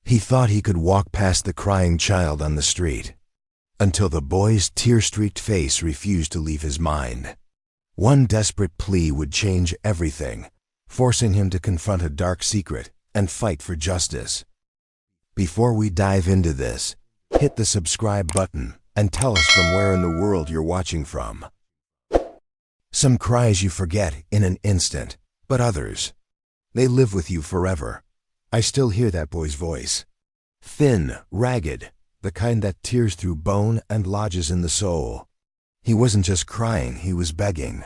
He thought he could walk past the crying child on the street, until the boy's tear-streaked face refused to leave his mind. One desperate plea would change everything, forcing him to confront a dark secret and fight for justice. Before we dive into this, hit the subscribe button and tell us from where in the world you're watching from. Some cries you forget in an instant, but others, they live with you forever. I still hear that boy's voice. Thin, ragged, the kind that tears through bone and lodges in the soul. He wasn't just crying, he was begging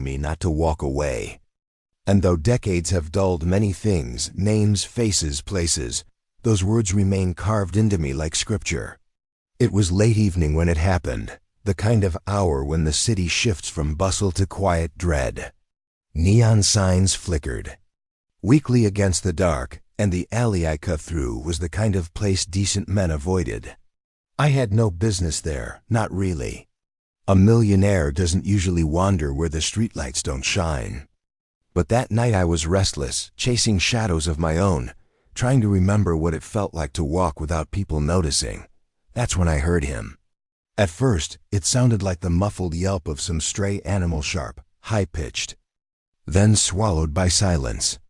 me not to walk away. And though decades have dulled many things, names, faces, places, those words remain carved into me like scripture. It was late evening when it happened, the kind of hour when the city shifts from bustle to quiet dread. Neon signs flickered weakly against the dark, and the alley I cut through was the kind of place decent men avoided. I had no business there, not really. A millionaire doesn't usually wander where the streetlights don't shine. But that night I was restless, chasing shadows of my own, trying to remember what it felt like to walk without people noticing. That's when I heard him. At first, it sounded like the muffled yelp of some stray animal, sharp, high-pitched, then swallowed by silence.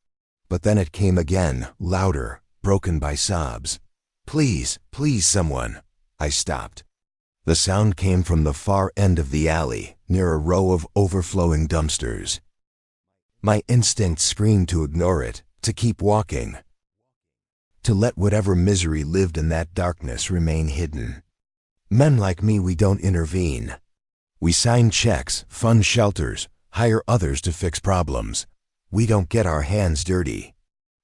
But then it came again, louder, broken by sobs. "Please, please, someone." I stopped. The sound came from the far end of the alley, near a row of overflowing dumpsters. My instinct screamed to ignore it, to keep walking, to let whatever misery lived in that darkness remain hidden. Men like me, we don't intervene. We sign checks, fund shelters, hire others to fix problems. We don't get our hands dirty.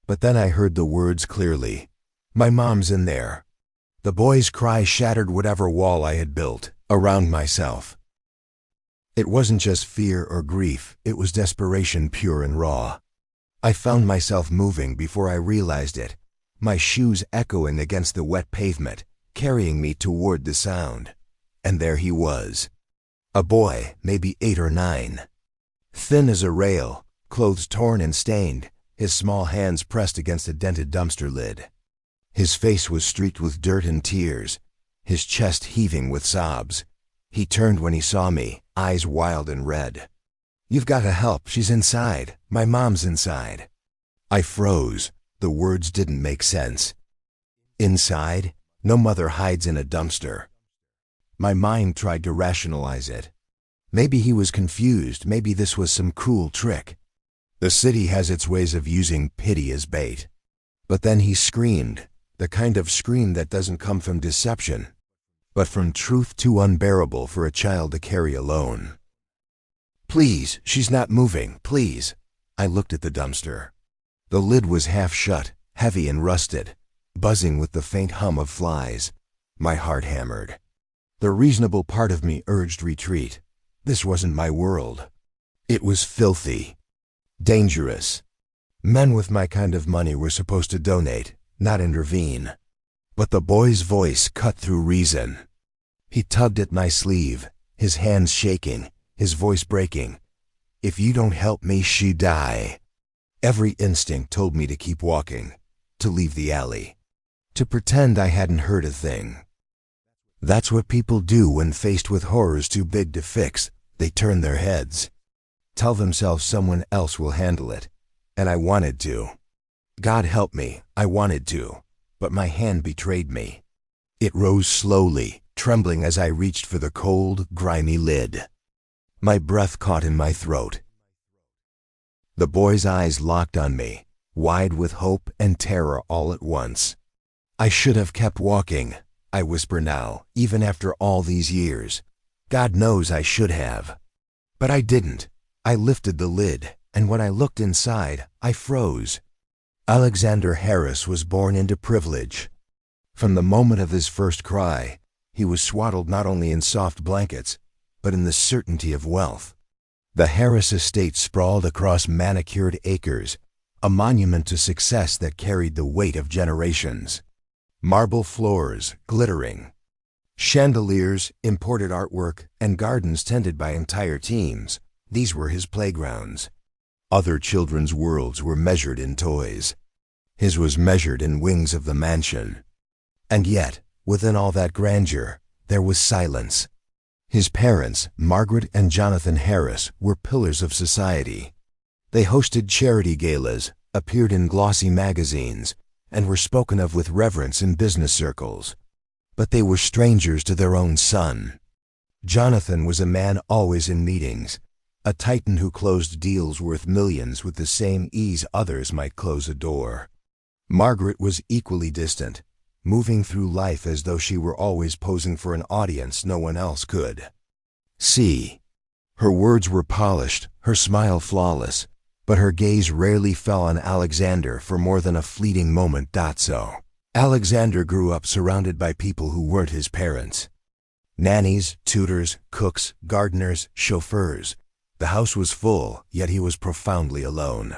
But then I heard the words clearly. "My mom's in there." The boy's cry shattered whatever wall I had built around myself. It wasn't just fear or grief, it was desperation pure and raw. I found myself moving before I realized it, my shoes echoing against the wet pavement, carrying me toward the sound. And there he was. A boy, maybe 8 or 9. Thin as a rail, clothes torn and stained, his small hands pressed against a dented dumpster lid. His face was streaked with dirt and tears, his chest heaving with sobs. He turned when he saw me, eyes wild and red. "You've got to help, she's inside. My mom's inside." I froze. The words didn't make sense. Inside? No mother hides in a dumpster. My mind tried to rationalize it. Maybe he was confused, maybe this was some cruel trick. The city has its ways of using pity as bait. But then he screamed, the kind of scream that doesn't come from deception, but from truth too unbearable for a child to carry alone. "Please, she's not moving, please." I looked at the dumpster. The lid was half shut, heavy and rusted, buzzing with the faint hum of flies. My heart hammered. The reasonable part of me urged retreat. This wasn't my world. It was filthy, dangerous. Men with my kind of money were supposed to donate, not intervene. But the boy's voice cut through reason. He tugged at my sleeve, his hands shaking, his voice breaking. "If you don't help me, she die." Every instinct told me to keep walking, to leave the alley, to pretend I hadn't heard a thing. That's what people do when faced with horrors too big to fix. They turn their heads, tell themselves someone else will handle it. And I wanted to. God help me, I wanted to. But my hand betrayed me. It rose slowly, trembling as I reached for the cold, grimy lid. My breath caught in my throat. The boy's eyes locked on me, wide with hope and terror all at once. "I should have kept walking," I whisper now, even after all these years. God knows I should have. But I didn't. I lifted the lid, and when I looked inside, I froze. Alexander Harris was born into privilege. From the moment of his first cry, he was swaddled not only in soft blankets, but in the certainty of wealth. The Harris estate sprawled across manicured acres, a monument to success that carried the weight of generations. Marble floors, glittering. Chandeliers, imported artwork, and gardens tended by entire teams. These were his playgrounds. Other children's worlds were measured in toys. His was measured in wings of the mansion. And yet, within all that grandeur, there was silence. His parents, Margaret and Jonathan Harris, were pillars of society. They hosted charity galas, appeared in glossy magazines, and were spoken of with reverence in business circles. But they were strangers to their own son. Jonathan was a man always in meetings, a titan who closed deals worth millions with the same ease others might close a door. Margaret was equally distant, moving through life as though she were always posing for an audience no one else could see. Her words were polished, her smile flawless, but her gaze rarely fell on Alexander for more than a fleeting moment. So, Alexander grew up surrounded by people who weren't his parents. Nannies, tutors, cooks, gardeners, chauffeurs. The house was full, yet he was profoundly alone.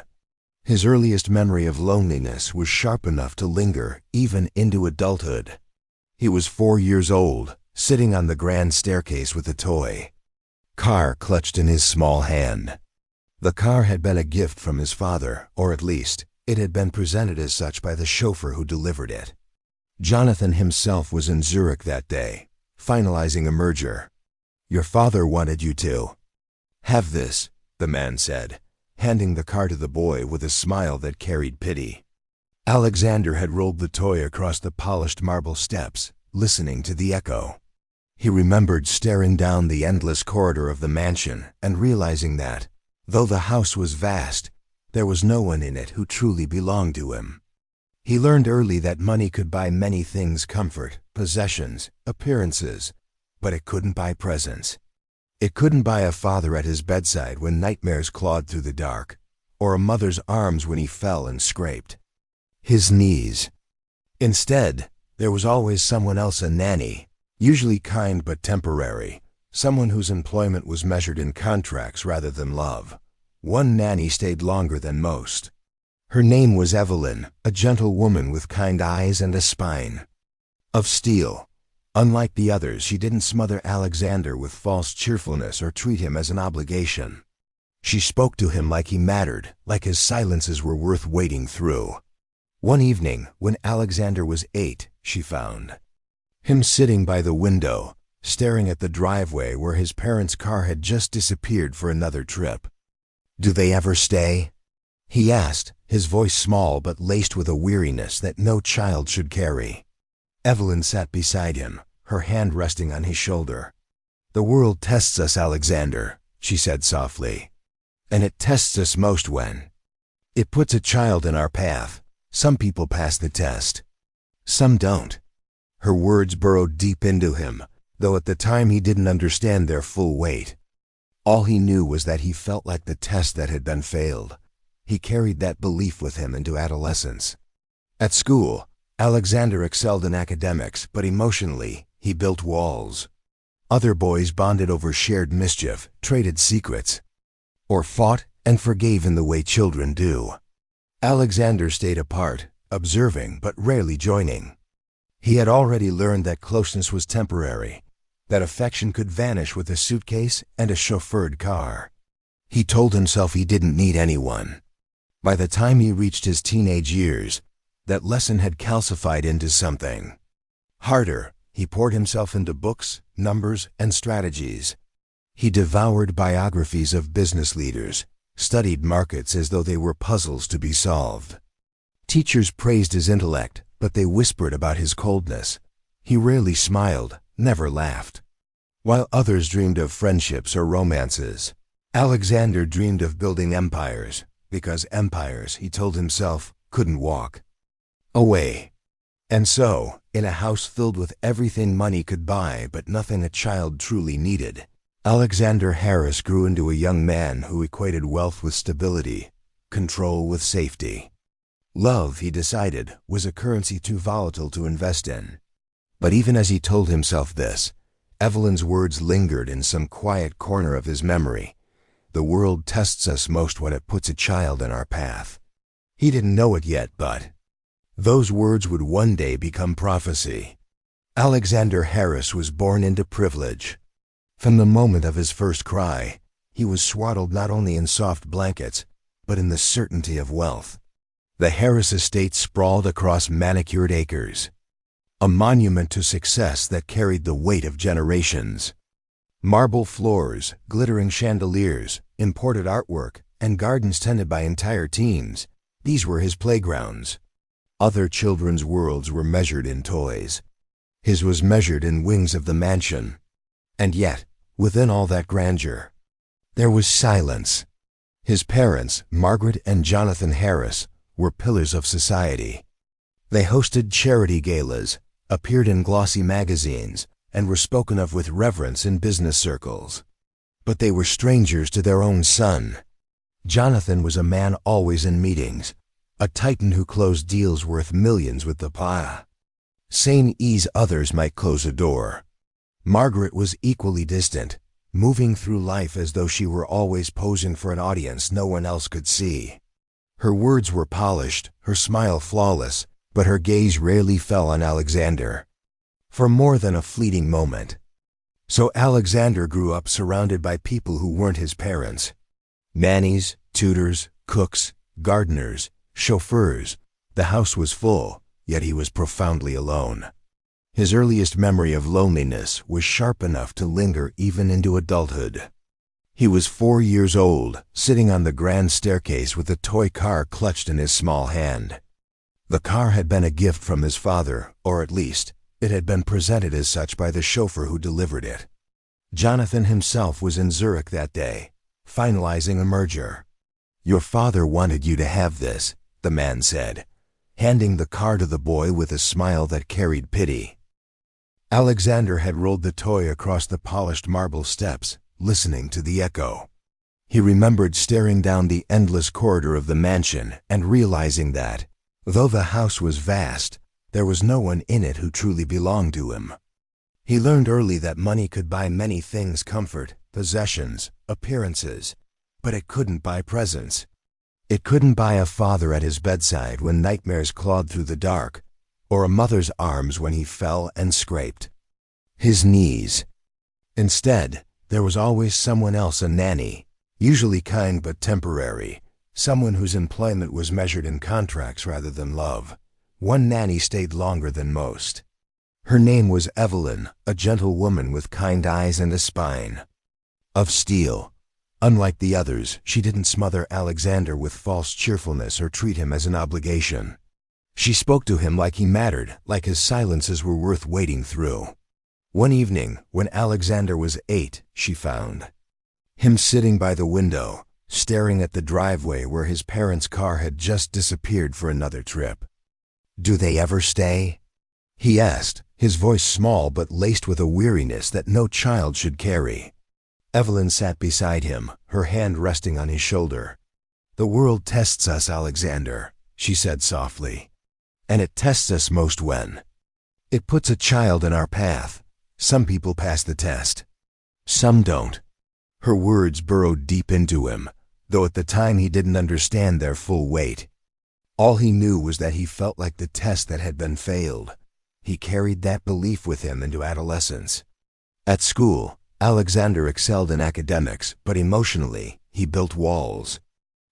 His earliest memory of loneliness was sharp enough to linger even into adulthood. He was 4 years old, sitting on the grand staircase with a toy car clutched in his small hand. The car had been a gift from his father, or at least, it had been presented as such by the chauffeur who delivered it. Jonathan himself was in Zurich that day, finalizing a merger. "Your father wanted you to have this," the man said, handing the car to the boy with a smile that carried pity. Alexander had rolled the toy across the polished marble steps, listening to the echo. He remembered staring down the endless corridor of the mansion and realizing that, though the house was vast, there was no one in it who truly belonged to him. He learned early that money could buy many things: comfort, possessions, appearances, but it couldn't buy presence. It couldn't buy a father at his bedside when nightmares clawed through the dark, or a mother's arms when he fell and scraped his knees. Instead, there was always someone else: a nanny, usually kind but temporary, someone whose employment was measured in contracts rather than love. One nanny stayed longer than most. Her name was Evelyn, a gentle woman with kind eyes and a spine of steel. Unlike the others, she didn't smother Alexander with false cheerfulness or treat him as an obligation. She spoke to him like he mattered, like his silences were worth waiting through. One evening, when Alexander was 8, she found him sitting by the window, staring at the driveway where his parents' car had just disappeared for another trip. "Do they ever stay?" he asked, his voice small but laced with a weariness that no child should carry. Evelyn sat beside him, her hand resting on his shoulder. "The world tests us, Alexander," she said softly. "And it tests us most when it puts a child in our path. Some people pass the test. Some don't." Her words burrowed deep into him, though at the time he didn't understand their full weight. All he knew was that he felt like the test that had been failed. He carried that belief with him into adolescence. At school, Alexander excelled in academics, but emotionally, he built walls. Other boys bonded over shared mischief, traded secrets, or fought and forgave in the way children do. Alexander stayed apart, observing but rarely joining. He had already learned that closeness was temporary, that affection could vanish with a suitcase and a chauffeured car. He told himself he didn't need anyone. By the time he reached his teenage years, that lesson had calcified into something harder. He poured himself into books, numbers, and strategies. He devoured biographies of business leaders, studied markets as though they were puzzles to be solved. Teachers praised his intellect, but they whispered about his coldness. He rarely smiled, never laughed. While others dreamed of friendships or romances, Alexander dreamed of building empires, because empires, he told himself, couldn't walk away. And so, in a house filled with everything money could buy but nothing a child truly needed, Alexander Harris grew into a young man who equated wealth with stability, control with safety. Love, he decided, was a currency too volatile to invest in. But even as he told himself this, Evelyn's words lingered in some quiet corner of his memory. "The world tests us most when it puts a child in our path." He didn't know it yet, but those words would one day become prophecy. Alexander Harris was born into privilege. From the moment of his first cry, he was swaddled not only in soft blankets, but in the certainty of wealth. The Harris estate sprawled across manicured acres, a monument to success that carried the weight of generations. Marble floors, glittering chandeliers, imported artwork, and gardens tended by entire teams, these were his playgrounds. Other children's worlds were measured in toys. His was measured in wings of the mansion. And yet, within all that grandeur, there was silence. His parents, Margaret and Jonathan Harris, were pillars of society. They hosted charity galas, appeared in glossy magazines, and were spoken of with reverence in business circles. But they were strangers to their own son. Jonathan was a man always in meetings, a titan who closed deals worth millions with the pa. Sane ease others might close a door. Margaret was equally distant, moving through life as though she were always posing for an audience no one else could see. Her words were polished, her smile flawless, but her gaze rarely fell on Alexander, for more than a fleeting moment. So Alexander grew up surrounded by people who weren't his parents. Nannies, tutors, cooks, gardeners, chauffeurs. The house was full, yet he was profoundly alone. His earliest memory of loneliness was sharp enough to linger even into adulthood. He was 4 years old, sitting on the grand staircase with a toy car clutched in his small hand. The car had been a gift from his father, or at least, it had been presented as such by the chauffeur who delivered it. Jonathan himself was in Zurich that day, finalizing a merger. "Your father wanted you to have this," the man said, handing the car to the boy with a smile that carried pity. Alexander had rolled the toy across the polished marble steps, listening to the echo. He remembered staring down the endless corridor of the mansion and realizing that, though the house was vast, there was no one in it who truly belonged to him. He learned early that money could buy many things: comfort, possessions, appearances, but it couldn't buy presence. It couldn't buy a father at his bedside when nightmares clawed through the dark, or a mother's arms when he fell and scraped his knees. Instead, there was always someone else, a nanny, usually kind but temporary, someone whose employment was measured in contracts rather than love. One nanny stayed longer than most. Her name was Evelyn, a gentle woman with kind eyes and a spine of steel. Unlike the others, she didn't smother Alexander with false cheerfulness or treat him as an obligation. She spoke to him like he mattered, like his silences were worth waiting through. One evening, when Alexander was 8, she found him sitting by the window, staring at the driveway where his parents' car had just disappeared for another trip. "Do they ever stay?" he asked, his voice small but laced with a weariness that no child should carry. Evelyn sat beside him, her hand resting on his shoulder. "The world tests us, Alexander," she said softly. "And it tests us most when it puts a child in our path. Some people pass the test. Some don't." Her words burrowed deep into him, though at the time he didn't understand their full weight. All he knew was that he felt like the test that had been failed. He carried that belief with him into adolescence. At school, Alexander excelled in academics, but emotionally, he built walls.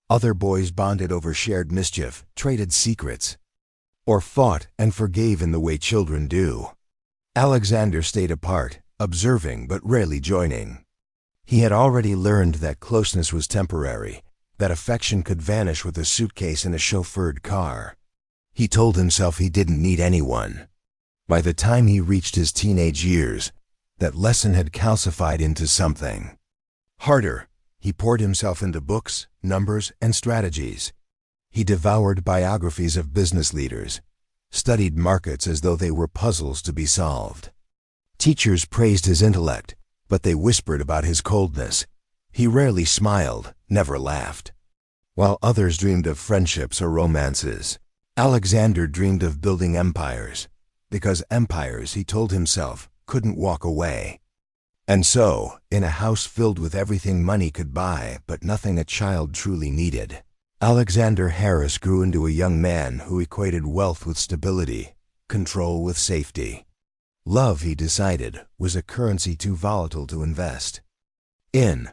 Other boys bonded over shared mischief, traded secrets, or fought and forgave in the way children do. Alexander stayed apart, observing but rarely joining. He had already learned that closeness was temporary, that affection could vanish with a suitcase in a chauffeured car. He told himself he didn't need anyone. By the time he reached his teenage years, that lesson had calcified into something harder. He poured himself into books, numbers, and strategies. He devoured biographies of business leaders, studied markets as though they were puzzles to be solved. Teachers praised his intellect, but they whispered about his coldness. He rarely smiled, never laughed. While others dreamed of friendships or romances, Alexander dreamed of building empires, because empires, he told himself, couldn't walk away. And so, in a house filled with everything money could buy but nothing a child truly needed, Alexander Harris grew into a young man who equated wealth with stability, control with safety. Love, he decided, was a currency too volatile to invest in.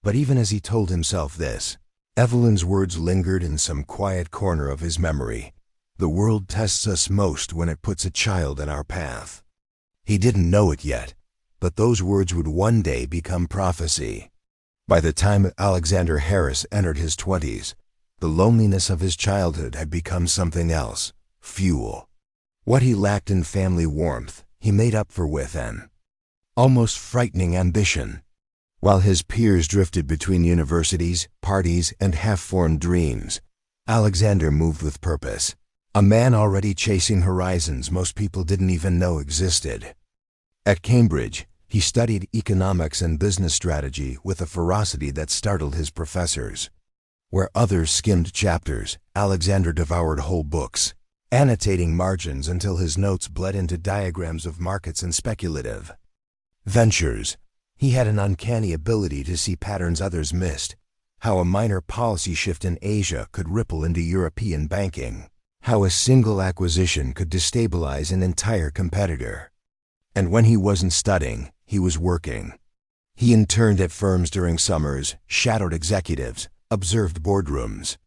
But even as he told himself this, Evelyn's words lingered in some quiet corner of his memory. The world tests us most when it puts a child in our path. He didn't know it yet, but those words would one day become prophecy. By the time Alexander Harris entered his 20s, the loneliness of his childhood had become something else, fuel. What he lacked in family warmth, he made up for with an almost frightening ambition. While his peers drifted between universities, parties, and half-formed dreams, Alexander moved with purpose. A man already chasing horizons most people didn't even know existed. At Cambridge, he studied economics and business strategy with a ferocity that startled his professors. Where others skimmed chapters, Alexander devoured whole books, annotating margins until his notes bled into diagrams of markets and speculative ventures. He had an uncanny ability to see patterns others missed, how a minor policy shift in Asia could ripple into European banking, how a single acquisition could destabilize an entire competitor. And when he wasn't studying, he was working. He interned at firms during summers, shadowed executives, observed boardrooms.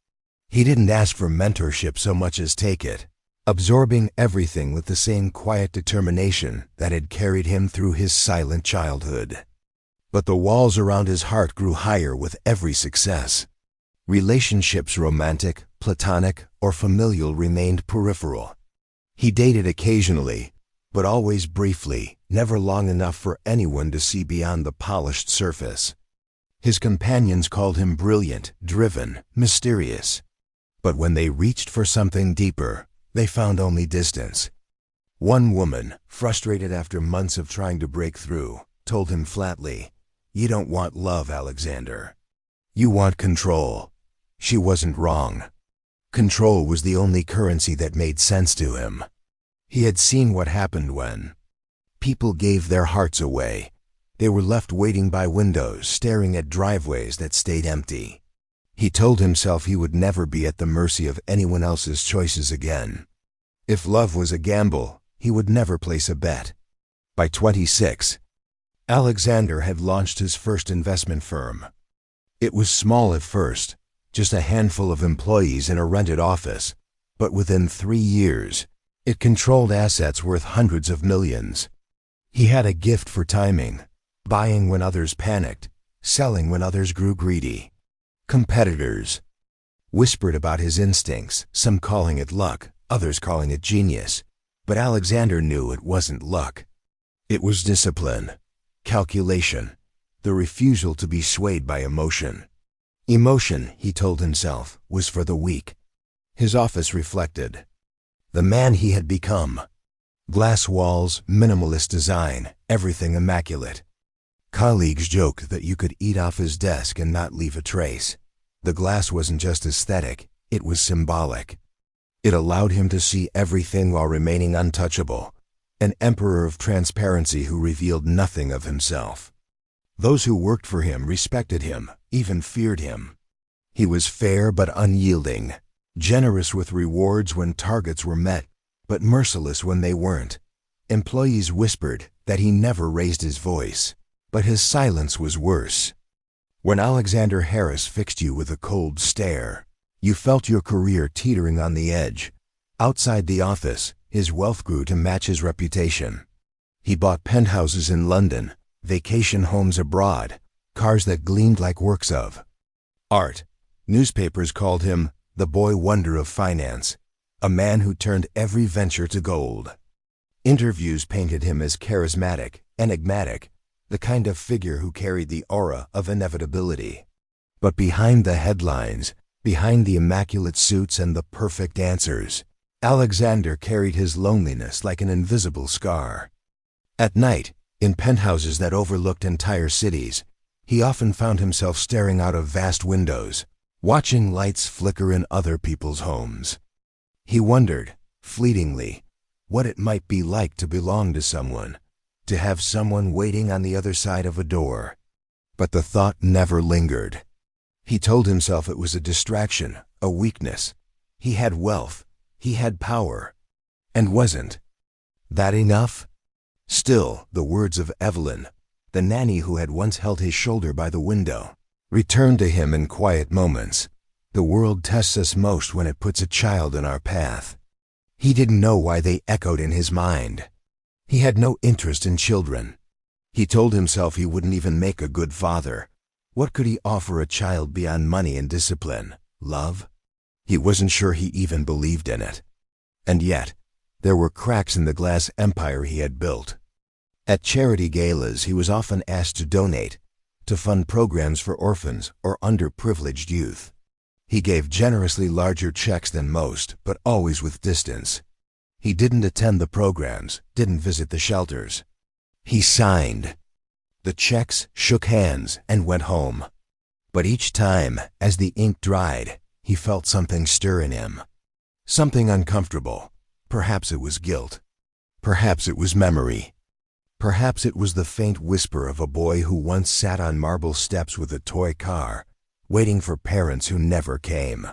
He didn't ask for mentorship so much as take it, absorbing everything with the same quiet determination that had carried him through his silent childhood. But the walls around his heart grew higher with every success. Relationships, romantic, platonic, or familial, remained peripheral. He dated occasionally, but always briefly, never long enough for anyone to see beyond the polished surface. His companions called him brilliant, driven, mysterious. But when they reached for something deeper, they found only distance. One woman, frustrated after months of trying to break through, told him flatly, "You don't want love, Alexander. You want control." She wasn't wrong. Control was the only currency that made sense to him. He had seen what happened when people gave their hearts away. They were left waiting by windows, staring at driveways that stayed empty. He told himself he would never be at the mercy of anyone else's choices again. If love was a gamble, he would never place a bet. By 26, Alexander had launched his first investment firm. It was small at first, just a handful of employees in a rented office, but within 3 years, it controlled assets worth hundreds of millions. He had a gift for timing, buying when others panicked, selling when others grew greedy. Competitors whispered about his instincts, some calling it luck, others calling it genius. But Alexander knew it wasn't luck. It was discipline, calculation, the refusal to be swayed by emotion. Emotion, he told himself, was for the weak. His office reflected the man he had become. Glass walls, minimalist design, everything immaculate. Colleagues joked that you could eat off his desk and not leave a trace. The glass wasn't just aesthetic, it was symbolic. It allowed him to see everything while remaining untouchable, an emperor of transparency who revealed nothing of himself. Those who worked for him respected him, even feared him. He was fair but unyielding, generous with rewards when targets were met, but merciless when they weren't. Employees whispered that he never raised his voice, but his silence was worse. When Alexander Harris fixed you with a cold stare, you felt your career teetering on the edge. Outside the office, his wealth grew to match his reputation. He bought penthouses in London, vacation homes abroad, cars that gleamed like works of art. Newspapers called him the boy wonder of finance, a man who turned every venture to gold. Interviews painted him as charismatic, enigmatic, the kind of figure who carried the aura of inevitability. But behind the headlines, behind the immaculate suits and the perfect answers, Alexander carried his loneliness like an invisible scar. At night, in penthouses that overlooked entire cities, he often found himself staring out of vast windows, watching lights flicker in other people's homes. He wondered, fleetingly, what it might be like to belong to someone, to have someone waiting on the other side of a door. But the thought never lingered. He told himself it was a distraction, a weakness. He had wealth, he had power. And wasn't that enough? Still, the words of Evelyn, the nanny who had once held his shoulder by the window, returned to him in quiet moments. The world tests us most when it puts a child in our path. He didn't know why they echoed in his mind. He had no interest in children. He told himself he wouldn't even make a good father. What could he offer a child beyond money and discipline? Love? He wasn't sure he even believed in it. And yet, there were cracks in the glass empire he had built. At charity galas, he was often asked to donate, to fund programs for orphans or underprivileged youth. He gave generously larger checks than most, but always with distance. He didn't attend the programs, didn't visit the shelters. He signed. The checks, shook hands, and went home. But each time, as the ink dried, he felt something stir in him. Something uncomfortable. Perhaps it was guilt. Perhaps it was memory. Perhaps it was the faint whisper of a boy who once sat on marble steps with a toy car, waiting for parents who never came.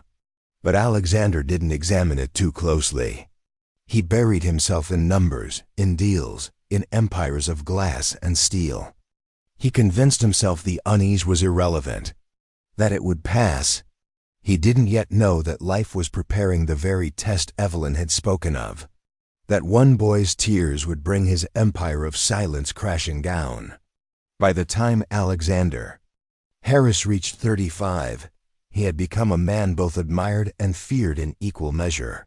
But Alexander didn't examine it too closely. He buried himself in numbers, in deals, in empires of glass and steel. He convinced himself the unease was irrelevant, that it would pass. He didn't yet know that life was preparing the very test Evelyn had spoken of, that one boy's tears would bring his empire of silence crashing down. By the time Alexander Harris reached 35, he had become a man both admired and feared in equal measure.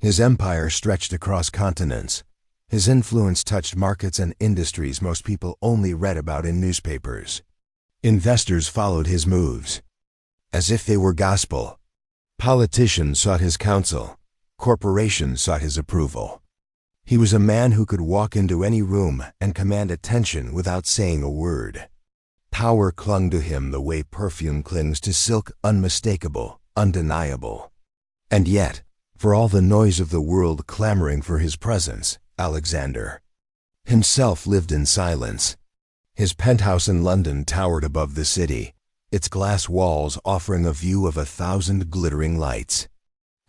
His empire stretched across continents. His influence touched markets and industries most people only read about in newspapers. Investors followed his moves, as if they were gospel. Politicians sought his counsel. Corporations sought his approval. He was a man who could walk into any room and command attention without saying a word. Power clung to him the way perfume clings to silk, unmistakable, undeniable. And yet, for all the noise of the world clamoring for his presence, Alexander himself lived in silence. His penthouse in London towered above the city, its glass walls offering a view of 1,000 glittering lights.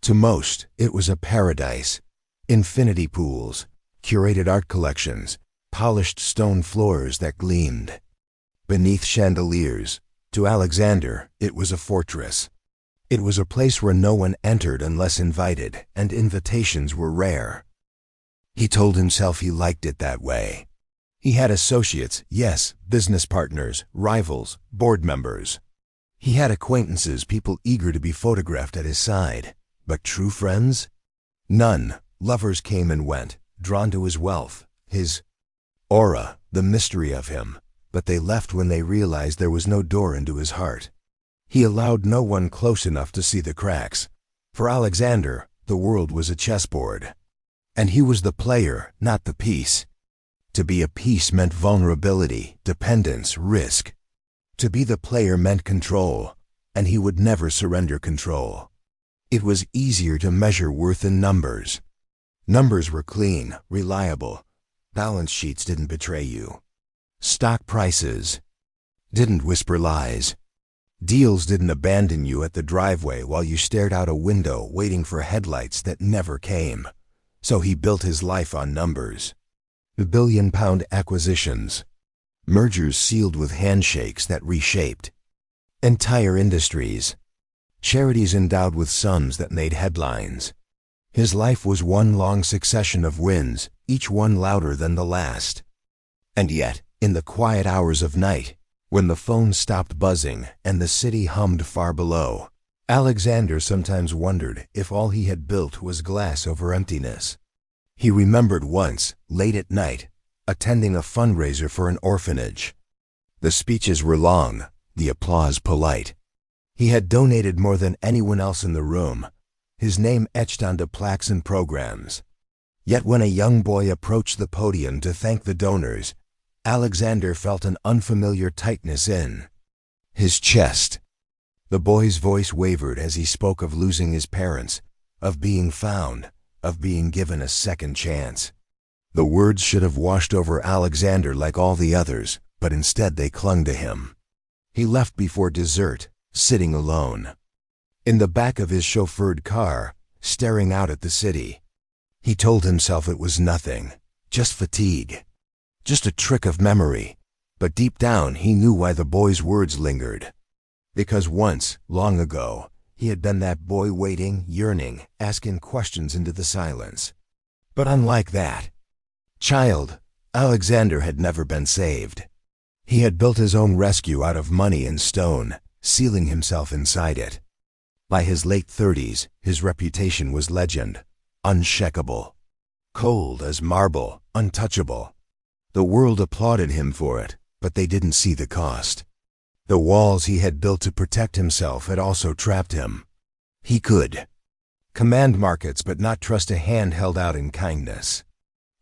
To most, it was a paradise. Infinity pools, curated art collections, polished stone floors that gleamed beneath chandeliers. To Alexander, it was a fortress. It was a place where no one entered unless invited, and invitations were rare. He told himself he liked it that way. He had associates, yes, business partners, rivals, board members. He had acquaintances, people eager to be photographed at his side. But true friends? None. Lovers came and went, drawn to his wealth, his aura, the mystery of him. But they left when they realized there was no door into his heart. He allowed no one close enough to see the cracks. For Alexander, the world was a chessboard. And he was the player, not the piece. To be a piece meant vulnerability, dependence, risk. To be the player meant control, and he would never surrender control. It was easier to measure worth in numbers. Numbers were clean, reliable. Balance sheets didn't betray you. Stock prices didn't whisper lies. Deals didn't abandon you at the driveway while you stared out a window waiting for headlights that never came. So he built his life on numbers. The billion-pound acquisitions. Mergers sealed with handshakes that reshaped entire industries. Charities endowed with sums that made headlines. His life was one long succession of wins, each one louder than the last. And yet, in the quiet hours of night, when the phone stopped buzzing and the city hummed far below, Alexander sometimes wondered if all he had built was glass over emptiness. He remembered once, late at night, attending a fundraiser for an orphanage. The speeches were long, the applause polite. He had donated more than anyone else in the room, his name etched onto plaques and programs. Yet when a young boy approached the podium to thank the donors, Alexander felt an unfamiliar tightness in his chest. The boy's voice wavered as he spoke of losing his parents, of being found, of being given a second chance. The words should have washed over Alexander like all the others, but instead they clung to him. He left before dessert, sitting alone. In the back of his chauffeured car, staring out at the city. He told himself it was nothing, just fatigue. Just a trick of memory, but deep down he knew why the boy's words lingered. Because once, long ago, He had been that boy waiting, yearning, asking questions into the silence. But unlike that child, Alexander had never been saved. He had built his own rescue out of money and stone, sealing himself inside it. By his late 30s, his reputation was legend, unshakable. Cold as marble, untouchable. The world applauded him for it, but they didn't see the cost. The walls he had built to protect himself had also trapped him. He could command markets but not trust a hand held out in kindness.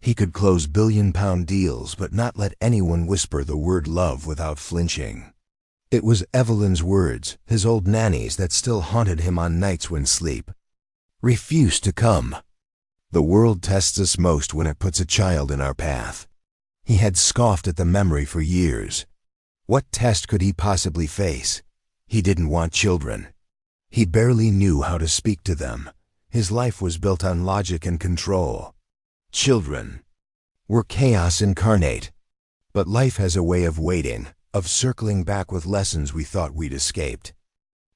He could close billion-pound deals but not let anyone whisper the word love without flinching. It was Evelyn's words, his old nanny's, that still haunted him on nights when sleep refused to come. The world tests us most when it puts a child in our path. He had scoffed at the memory for years. What test could he possibly face? He didn't want children. He barely knew how to speak to them. His life was built on logic and control. Children were chaos incarnate. But life has a way of waiting, of circling back with lessons we thought we'd escaped.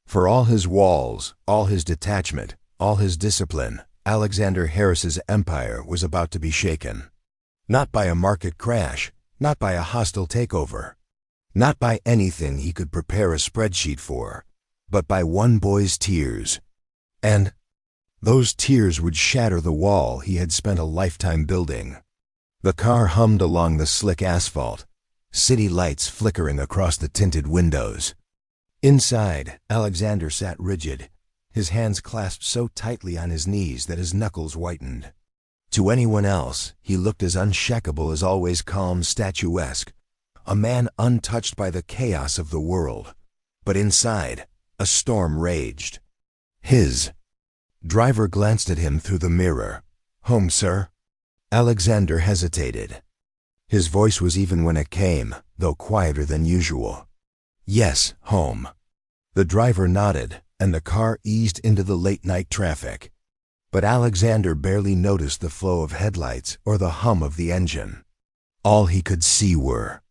For all his walls, all his detachment, all his discipline, Alexander Harris's empire was about to be shaken. Not by a market crash, not by a hostile takeover, not by anything he could prepare a spreadsheet for, but by one boy's tears. And those tears would shatter the wall he had spent a lifetime building. The car hummed along the slick asphalt, city lights flickering across the tinted windows. Inside, Alexander sat rigid, his hands clasped so tightly on his knees that his knuckles whitened. To anyone else, he looked as unshakable as always calm, statuesque, a man untouched by the chaos of the world. But inside, a storm raged. His driver glanced at him through the mirror. "Home, sir?" Alexander hesitated. His voice was even when it came, though quieter than usual. "Yes, home." The driver nodded, and the car eased into the late-night traffic. But Alexander barely noticed the flow of headlights or the hum of the engine. All he could see were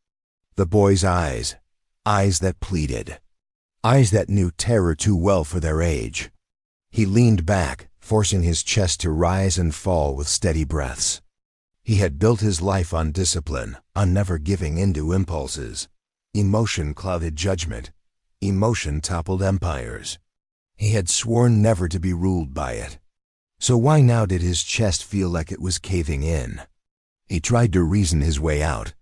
the boy's eyes, eyes that pleaded, eyes that knew terror too well for their age. He leaned back, forcing his chest to rise and fall with steady breaths. He had built his life on discipline, on never giving in to impulses. Emotion clouded judgment. Emotion toppled empires. He had sworn never to be ruled by it. So why now did his chest feel like it was caving in? He tried to reason his way out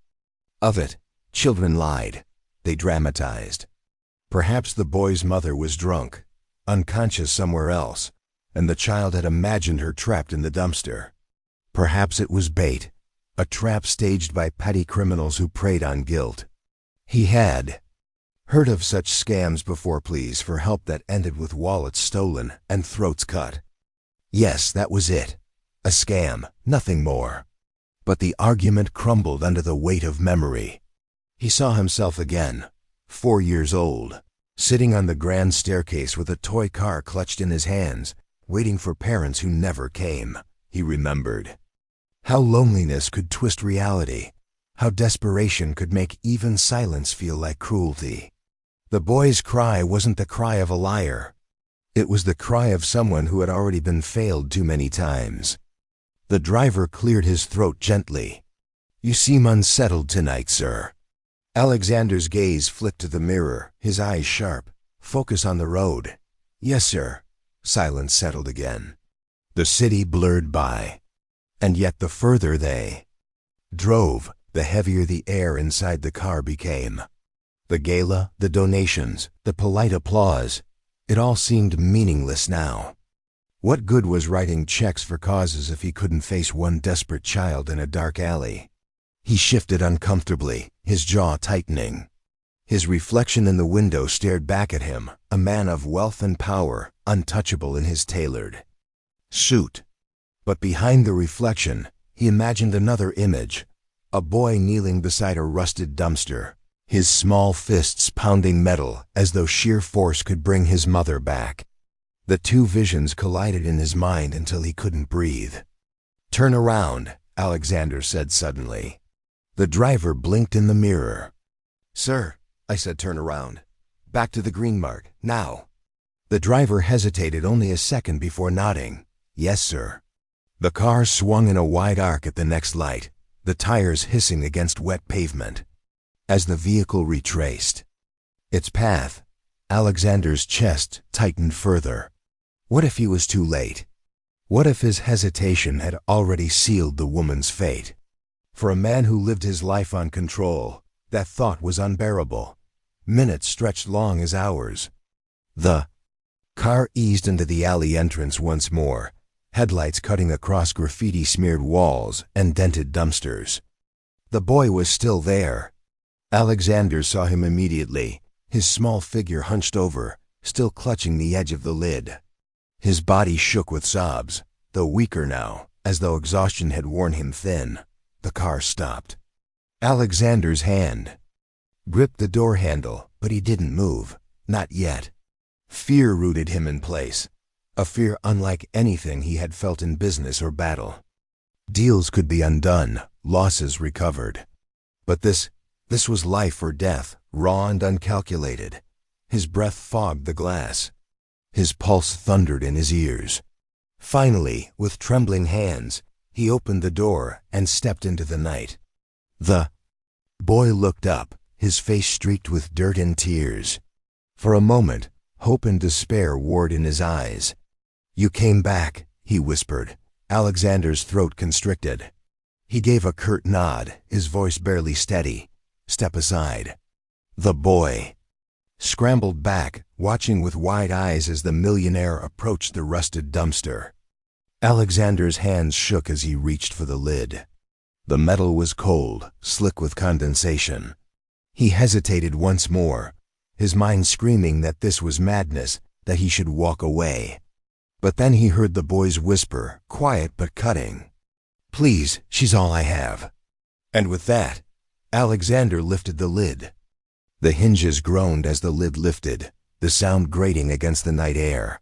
of it. Children lied. They dramatized. Perhaps the boy's mother was drunk, unconscious somewhere else, and the child had imagined her trapped in the dumpster. Perhaps it was bait, a trap staged by petty criminals who preyed on guilt. He had heard of such scams before, pleas for help that ended with wallets stolen and throats cut. Yes, that was it. A scam, nothing more. But the argument crumbled under the weight of memory. He saw himself again, 4 years old, sitting on the grand staircase with a toy car clutched in his hands, waiting for parents who never came. He remembered how loneliness could twist reality, how desperation could make even silence feel like cruelty. The boy's cry wasn't the cry of a liar. It was the cry of someone who had already been failed too many times. The driver cleared his throat gently. "You seem unsettled tonight, sir." Alexander's gaze flicked to the mirror, his eyes sharp. "Focus on the road." "Yes, sir." Silence settled again. The city blurred by. And yet the further they drove, the heavier the air inside the car became. The gala, the donations, the polite applause, it all seemed meaningless now. What good was writing checks for causes if he couldn't face one desperate child in a dark alley? He shifted uncomfortably, his jaw tightening. His reflection in the window stared back at him, a man of wealth and power, untouchable in his tailored suit. But behind the reflection, he imagined another image, a boy kneeling beside a rusted dumpster, his small fists pounding metal as though sheer force could bring his mother back. The two visions collided in his mind until he couldn't breathe. "Turn around," Alexander said suddenly. The driver blinked in the mirror. "Sir," I said, "turn around. Back to the green mark, now." The driver hesitated only a second before nodding. "Yes, sir." The car swung in a wide arc at the next light, the tires hissing against wet pavement. As the vehicle retraced its path, Alexander's chest tightened further. What if he was too late? What if his hesitation had already sealed the woman's fate? For a man who lived his life on control, that thought was unbearable. Minutes stretched long as hours. The car eased into the alley entrance once more, headlights cutting across graffiti-smeared walls and dented dumpsters. The boy was still there. Alexander saw him immediately, his small figure hunched over, still clutching the edge of the lid. His body shook with sobs, though weaker now, as though exhaustion had worn him thin. The car stopped. Alexander's hand gripped the door handle, but he didn't move. Not yet. Fear rooted him in place, a fear unlike anything he had felt in business or battle. Deals could be undone, losses recovered. But this was life or death, raw and uncalculated. His breath fogged the glass. His pulse thundered in his ears. Finally, with trembling hands, he opened the door and stepped into the night. The boy looked up, his face streaked with dirt and tears. For a moment, hope and despair warred in his eyes. "You came back," he whispered, Alexander's throat constricted. He gave a curt nod, his voice barely steady. "Step aside." The boy scrambled back, watching with wide eyes as the millionaire approached the rusted dumpster. Alexander's hands shook as he reached for the lid. The metal was cold, slick with condensation. He hesitated once more, his mind screaming that this was madness, that he should walk away. But then he heard the boy's whisper, quiet but cutting. "Please, she's all I have." And with that, Alexander lifted the lid. The hinges groaned as the lid lifted, the sound grating against the night air.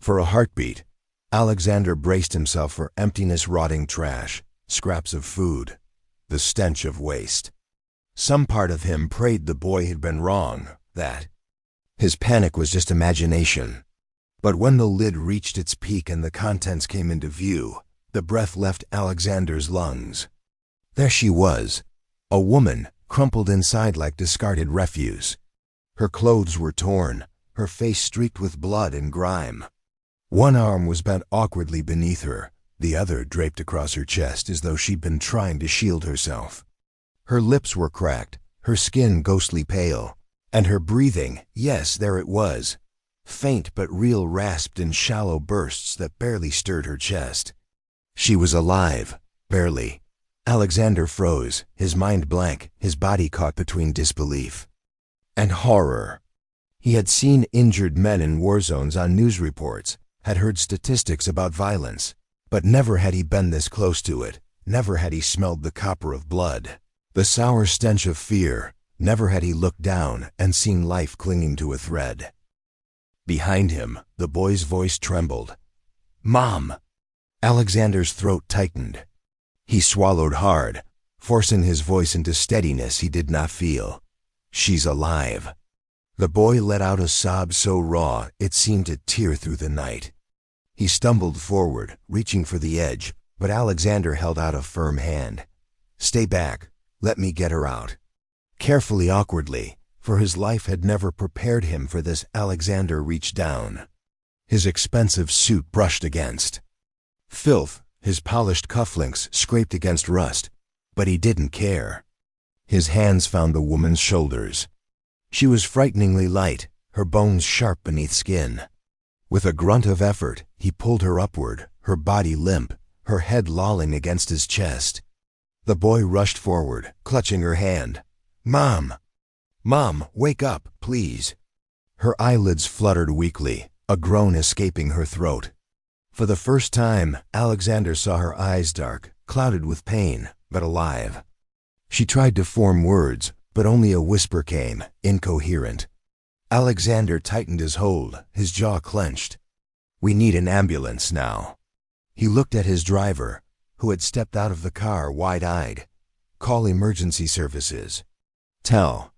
For a heartbeat, Alexander braced himself for emptiness, rotting trash, scraps of food, the stench of waste. Some part of him prayed the boy had been wrong, that his panic was just imagination. But when the lid reached its peak and the contents came into view, the breath left Alexander's lungs. There she was, a woman, crumpled inside like discarded refuse. Her clothes were torn, her face streaked with blood and grime. One arm was bent awkwardly beneath her, the other draped across her chest as though she'd been trying to shield herself. Her lips were cracked, her skin ghostly pale, and her breathing, yes, there it was, faint but real, rasped in shallow bursts that barely stirred her chest. She was alive, barely. Alexander froze, his mind blank, his body caught between disbelief and horror. He had seen injured men in war zones on news reports, had heard statistics about violence, but never had he been this close to it, never had he smelled the copper of blood, the sour stench of fear, never had he looked down and seen life clinging to a thread. Behind him, the boy's voice trembled. "Mom!" Alexander's throat tightened. He swallowed hard, forcing his voice into steadiness he did not feel. "She's alive." The boy let out a sob so raw it seemed to tear through the night. He stumbled forward, reaching for the edge, but Alexander held out a firm hand. "Stay back. Let me get her out." Carefully, awkwardly, for his life had never prepared him for this, Alexander reached down. His expensive suit brushed against filth, his polished cufflinks scraped against rust, but he didn't care. His hands found the woman's shoulders. She was frighteningly light, her bones sharp beneath skin. With a grunt of effort, he pulled her upward, her body limp, her head lolling against his chest. The boy rushed forward, clutching her hand. "Mom! Mom, wake up, please." Her eyelids fluttered weakly, a groan escaping her throat. For the first time, Alexander saw her eyes dark, clouded with pain, but alive. She tried to form words, but only a whisper came, incoherent. Alexander tightened his hold, his jaw clenched. "We need an ambulance now." He looked at his driver, who had stepped out of the car wide-eyed. "Call emergency services. Tell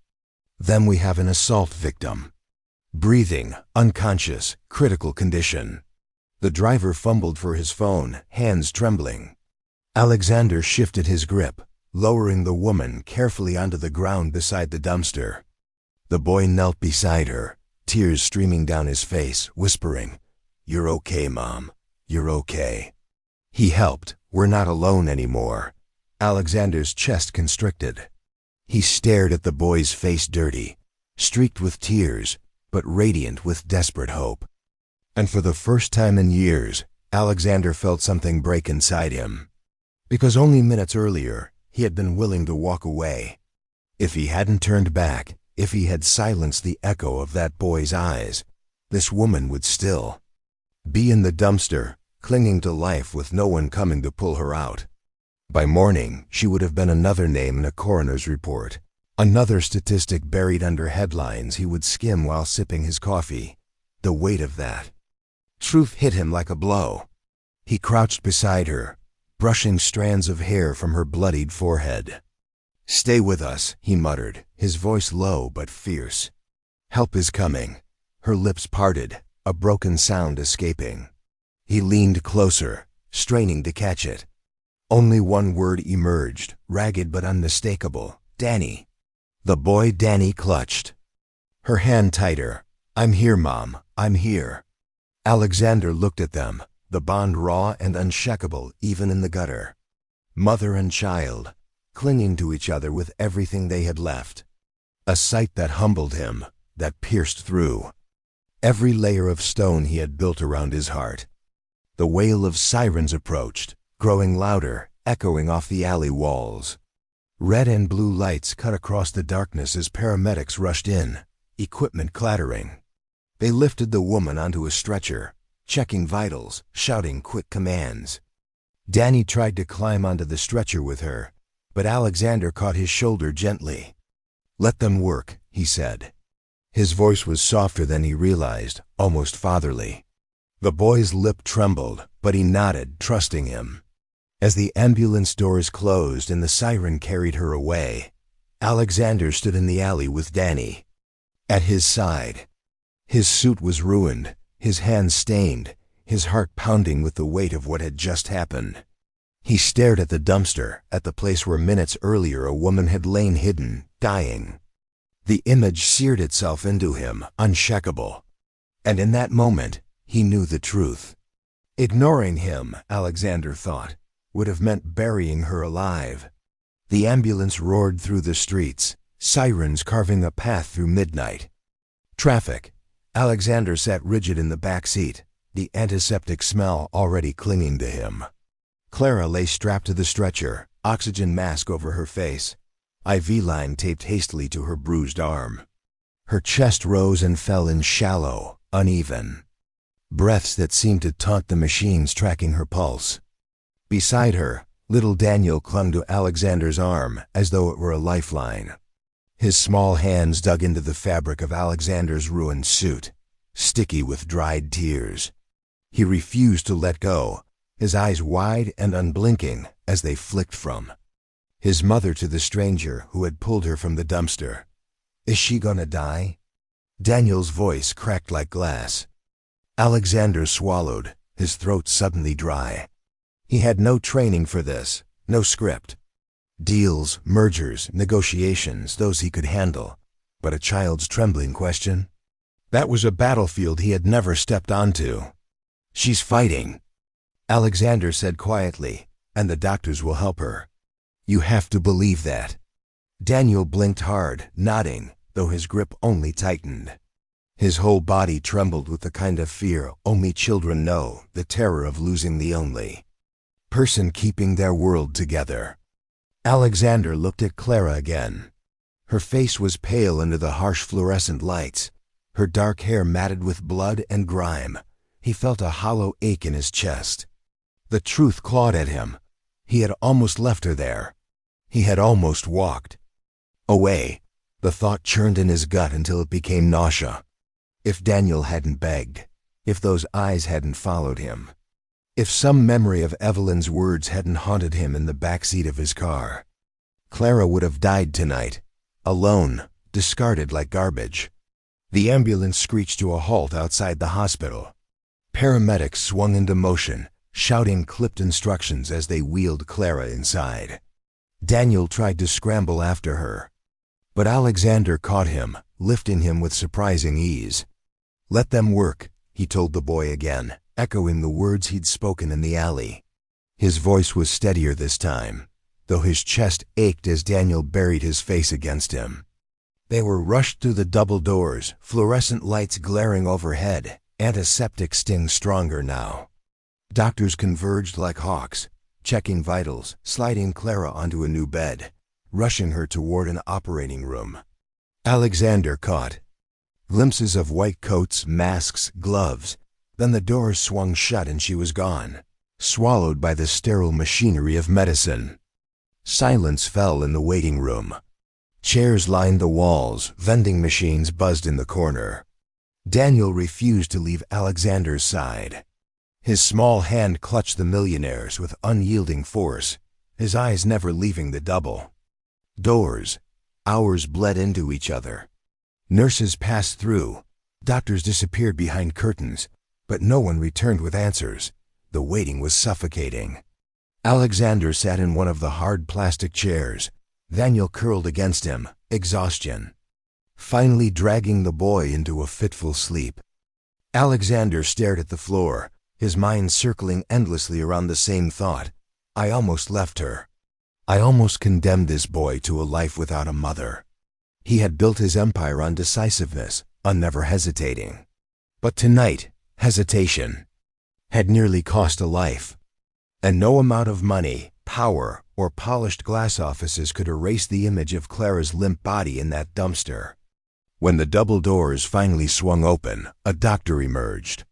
them we have an assault victim." Breathing, unconscious, critical condition. The driver fumbled for his phone, hands trembling. Alexander shifted his grip, lowering the woman carefully onto the ground beside the dumpster. The boy knelt beside her, tears streaming down his face, whispering, "You're okay, Mom. You're okay." He helped. "We're not alone anymore." Alexander's chest constricted. He stared at the boy's face, dirty, streaked with tears, but radiant with desperate hope. And for the first time in years, Alexander felt something break inside him. Because only minutes earlier, he had been willing to walk away. If he hadn't turned back, if he had silenced the echo of that boy's eyes, this woman would still be in the dumpster, clinging to life with no one coming to pull her out. By morning, she would have been another name in a coroner's report, another statistic buried under headlines he would skim while sipping his coffee. The weight of that truth hit him like a blow. He crouched beside her, brushing strands of hair from her bloodied forehead. "Stay with us," he muttered, his voice low but fierce. "Help is coming." Her lips parted, a broken sound escaping. He leaned closer, straining to catch it. Only one word emerged, ragged but unmistakable: "Danny." The boy Danny clutched. Her hand tighter. "I'm here, Mom. I'm here." Alexander looked at them, the bond raw and unshakable even in the gutter. Mother and child, clinging to each other with everything they had left. A sight that humbled him, that pierced through every layer of stone he had built around his heart. The wail of sirens approached, growing louder, echoing off the alley walls. Red and blue lights cut across the darkness as paramedics rushed in, equipment clattering. They lifted the woman onto a stretcher, checking vitals, shouting quick commands. Danny tried to climb onto the stretcher with her, but Alexander caught his shoulder gently. "Let them work," he said. His voice was softer than he realized, almost fatherly. The boy's lip trembled, but he nodded, trusting him. As the ambulance doors closed and the siren carried her away, Alexander stood in the alley with Danny. At his side, his suit was ruined, his hands stained, his heart pounding with the weight of what had just happened. He stared at the dumpster, at the place where minutes earlier a woman had lain hidden, dying. The image seared itself into him, unshakable. And in that moment, he knew the truth. Ignoring him, Alexander thought, would have meant burying her alive. The ambulance roared through the streets, sirens carving a path through midnight. Traffic. Alexander sat rigid in the back seat, the antiseptic smell already clinging to him. Clara lay strapped to the stretcher, oxygen mask over her face, IV line taped hastily to her bruised arm. Her chest rose and fell in shallow, uneven breaths that seemed to taunt the machines tracking her pulse. Beside her, little Daniel clung to Alexander's arm as though it were a lifeline. His small hands dug into the fabric of Alexander's ruined suit, sticky with dried tears. He refused to let go, his eyes wide and unblinking as they flicked from his mother to the stranger who had pulled her from the dumpster. "Is she gonna die?" Daniel's voice cracked like glass. Alexander swallowed, his throat suddenly dry. He had no training for this, no script. Deals, mergers, negotiations, those he could handle. But a child's trembling question? That was a battlefield he had never stepped onto. "She's fighting," Alexander said quietly, "and the doctors will help her. You have to believe that." Daniel blinked hard, nodding, though his grip only tightened. His whole body trembled with the kind of fear only children know, the terror of losing the only person keeping their world together. Alexander looked at Clara again. Her face was pale under the harsh fluorescent lights, her dark hair matted with blood and grime. He felt a hollow ache in his chest. The truth clawed at him. He had almost left her there. He had almost walked away. The thought churned in his gut until it became nausea. If Daniel hadn't begged, if those eyes hadn't followed him, if some memory of Evelyn's words hadn't haunted him in the back seat of his car, Clara would have died tonight, alone, discarded like garbage. The ambulance screeched to a halt outside the hospital. Paramedics swung into motion, shouting clipped instructions as they wheeled Clara inside. Daniel tried to scramble after her, but Alexander caught him, lifting him with surprising ease. "Let them work," he told the boy again, echoing the words he'd spoken in the alley. His voice was steadier this time, though his chest ached as Daniel buried his face against him. They were rushed through the double doors, fluorescent lights glaring overhead, antiseptic sting stronger now. Doctors converged like hawks, checking vitals, sliding Clara onto a new bed, rushing her toward an operating room. Alexander caught glimpses of white coats, masks, gloves. Then the doors swung shut and she was gone, swallowed by the sterile machinery of medicine. Silence fell in the waiting room. Chairs lined the walls, vending machines buzzed in the corner. Daniel refused to leave Alexander's side. His small hand clutched the Millionaire's with unyielding force, his eyes never leaving the double. Doors, hours bled into each other. Nurses passed through, doctors disappeared behind curtains, but no one returned with answers. The waiting was suffocating. Alexander sat in one of the hard plastic chairs. Daniel curled against him, exhaustion, finally dragging the boy into a fitful sleep. Alexander stared at the floor, his mind circling endlessly around the same thought. I almost left her. I almost condemned this boy to a life without a mother. He had built his empire on decisiveness, on never hesitating. But tonight, hesitation had nearly cost a life. And no amount of money, power, or polished glass offices could erase the image of Clara's limp body in that dumpster. When the double doors finally swung open, a doctor emerged.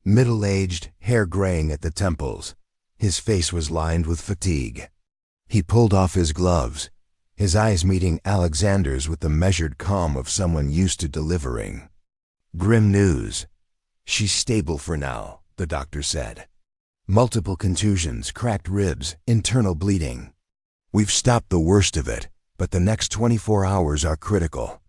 Middle-aged, hair graying at the temples. His face was lined with fatigue. He pulled off his gloves, his eyes meeting Alexander's with the measured calm of someone used to delivering. "Grim news. She's stable for now," the doctor said. "Multiple contusions, cracked ribs, internal bleeding. We've stopped the worst of it, but the next 24 hours are critical."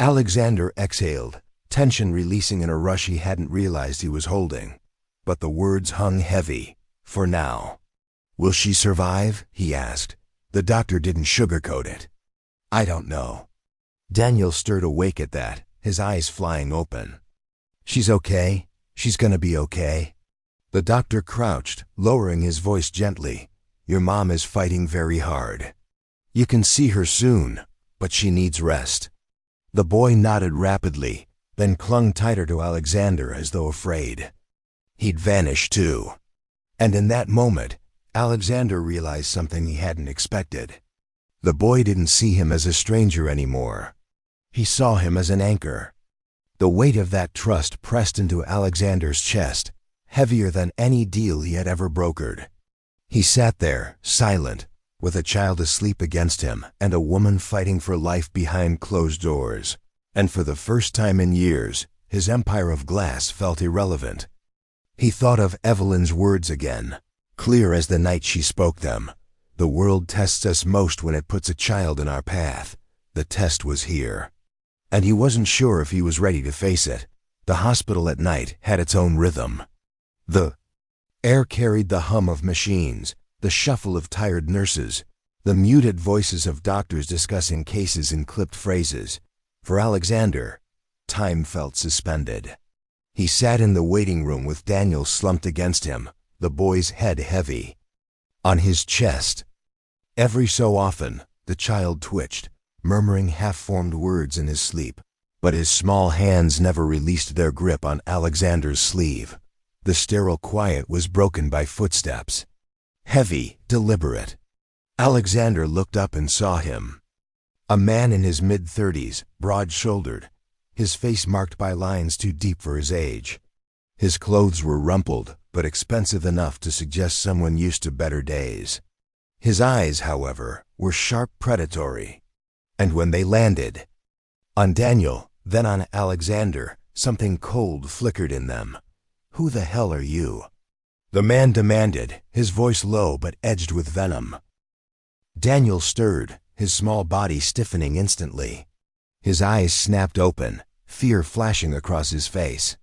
Alexander exhaled, tension releasing in a rush he hadn't realized he was holding. But the words hung heavy. "For now." "Will she survive?" he asked. The doctor didn't sugarcoat it. "I don't know." Daniel stirred awake at that, his eyes flying open. "She's okay. She's gonna be okay." The doctor crouched, lowering his voice gently. "Your mom is fighting very hard. You can see her soon, but she needs rest." The boy nodded rapidly, then clung tighter to Alexander as though afraid. He'd vanish too. And in that moment, Alexander realized something he hadn't expected. The boy didn't see him as a stranger anymore. He saw him as an anchor. The weight of that trust pressed into Alexander's chest, heavier than any deal he had ever brokered. He sat there, silent, with a child asleep against him and a woman fighting for life behind closed doors. And for the first time in years, his empire of glass felt irrelevant. He thought of Evelyn's words again, clear as the night she spoke them. "The world tests us most when it puts a child in our path." The test was here. And he wasn't sure if he was ready to face it. The hospital at night had its own rhythm. The air carried the hum of machines, the shuffle of tired nurses, the muted voices of doctors discussing cases in clipped phrases. For Alexander, time felt suspended. He sat in the waiting room with Daniel slumped against him, the boy's head heavy on his chest. Every so often, the child twitched, murmuring half-formed words in his sleep, but his small hands never released their grip on Alexander's sleeve. The sterile quiet was broken by footsteps. Heavy, deliberate. Alexander looked up and saw him. A man in his mid-30s, broad-shouldered, his face marked by lines too deep for his age. His clothes were rumpled, but expensive enough to suggest someone used to better days. His eyes, however, were sharp, predatory. And when they landed on Daniel, then on Alexander, something cold flickered in them. "Who the hell are you?" the man demanded, his voice low but edged with venom. Daniel stirred, his small body stiffening instantly. His eyes snapped open, fear flashing across his face.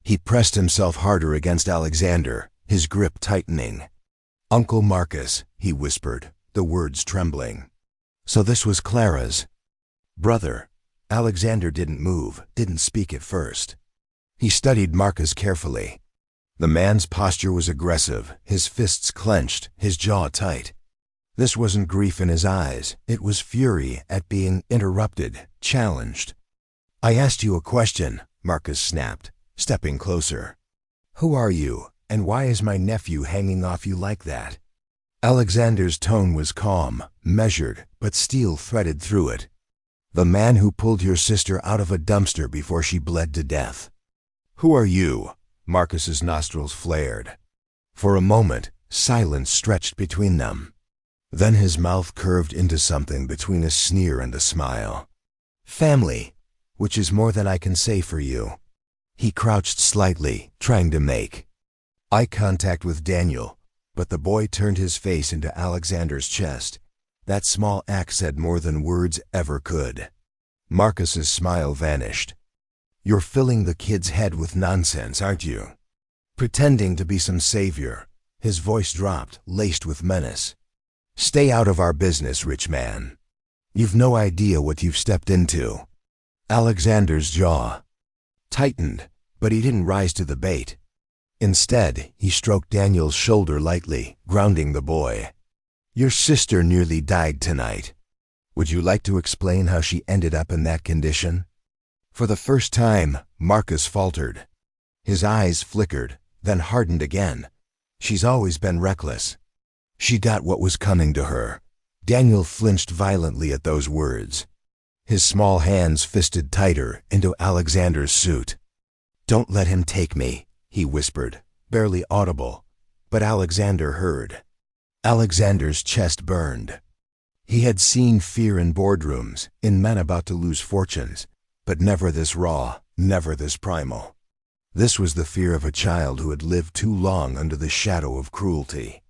He pressed himself harder against Alexander, his grip tightening. "Uncle Marcus," he whispered, the words trembling. So this was Clara's brother. Alexander didn't move, didn't speak at first. He studied Marcus carefully. The man's posture was aggressive, his fists clenched, his jaw tight. This wasn't grief in his eyes, it was fury at being interrupted, challenged. "I asked you a question," Marcus snapped, stepping closer. "Who are you, and why is my nephew hanging off you like that?" Alexander's tone was calm, measured, but steel threaded through it. "The man who pulled your sister out of a dumpster before she bled to death." "Who are you?" Marcus's nostrils flared. For a moment, silence stretched between them. Then his mouth curved into something between a sneer and a smile. "Family, which is more than I can say for you." He crouched slightly, trying to make eye contact with Daniel, but the boy turned his face into Alexander's chest. That small act said more than words ever could. Marcus's smile vanished. "You're filling the kid's head with nonsense, aren't you? Pretending to be some savior." His voice dropped, laced with menace. "Stay out of our business, rich man. You've no idea what you've stepped into." Alexander's jaw tightened, but he didn't rise to the bait. Instead, he stroked Daniel's shoulder lightly, grounding the boy. "Your sister nearly died tonight. Would you like to explain how she ended up in that condition?" For the first time, Marcus faltered. His eyes flickered, then hardened again. "She's always been reckless. She got what was coming to her." Daniel flinched violently at those words. His small hands fisted tighter into Alexander's suit. "Don't let him take me," he whispered, barely audible, but Alexander heard. Alexander's chest burned. He had seen fear in boardrooms, in men about to lose fortunes, but never this raw, never this primal. This was the fear of a child who had lived too long under the shadow of cruelty.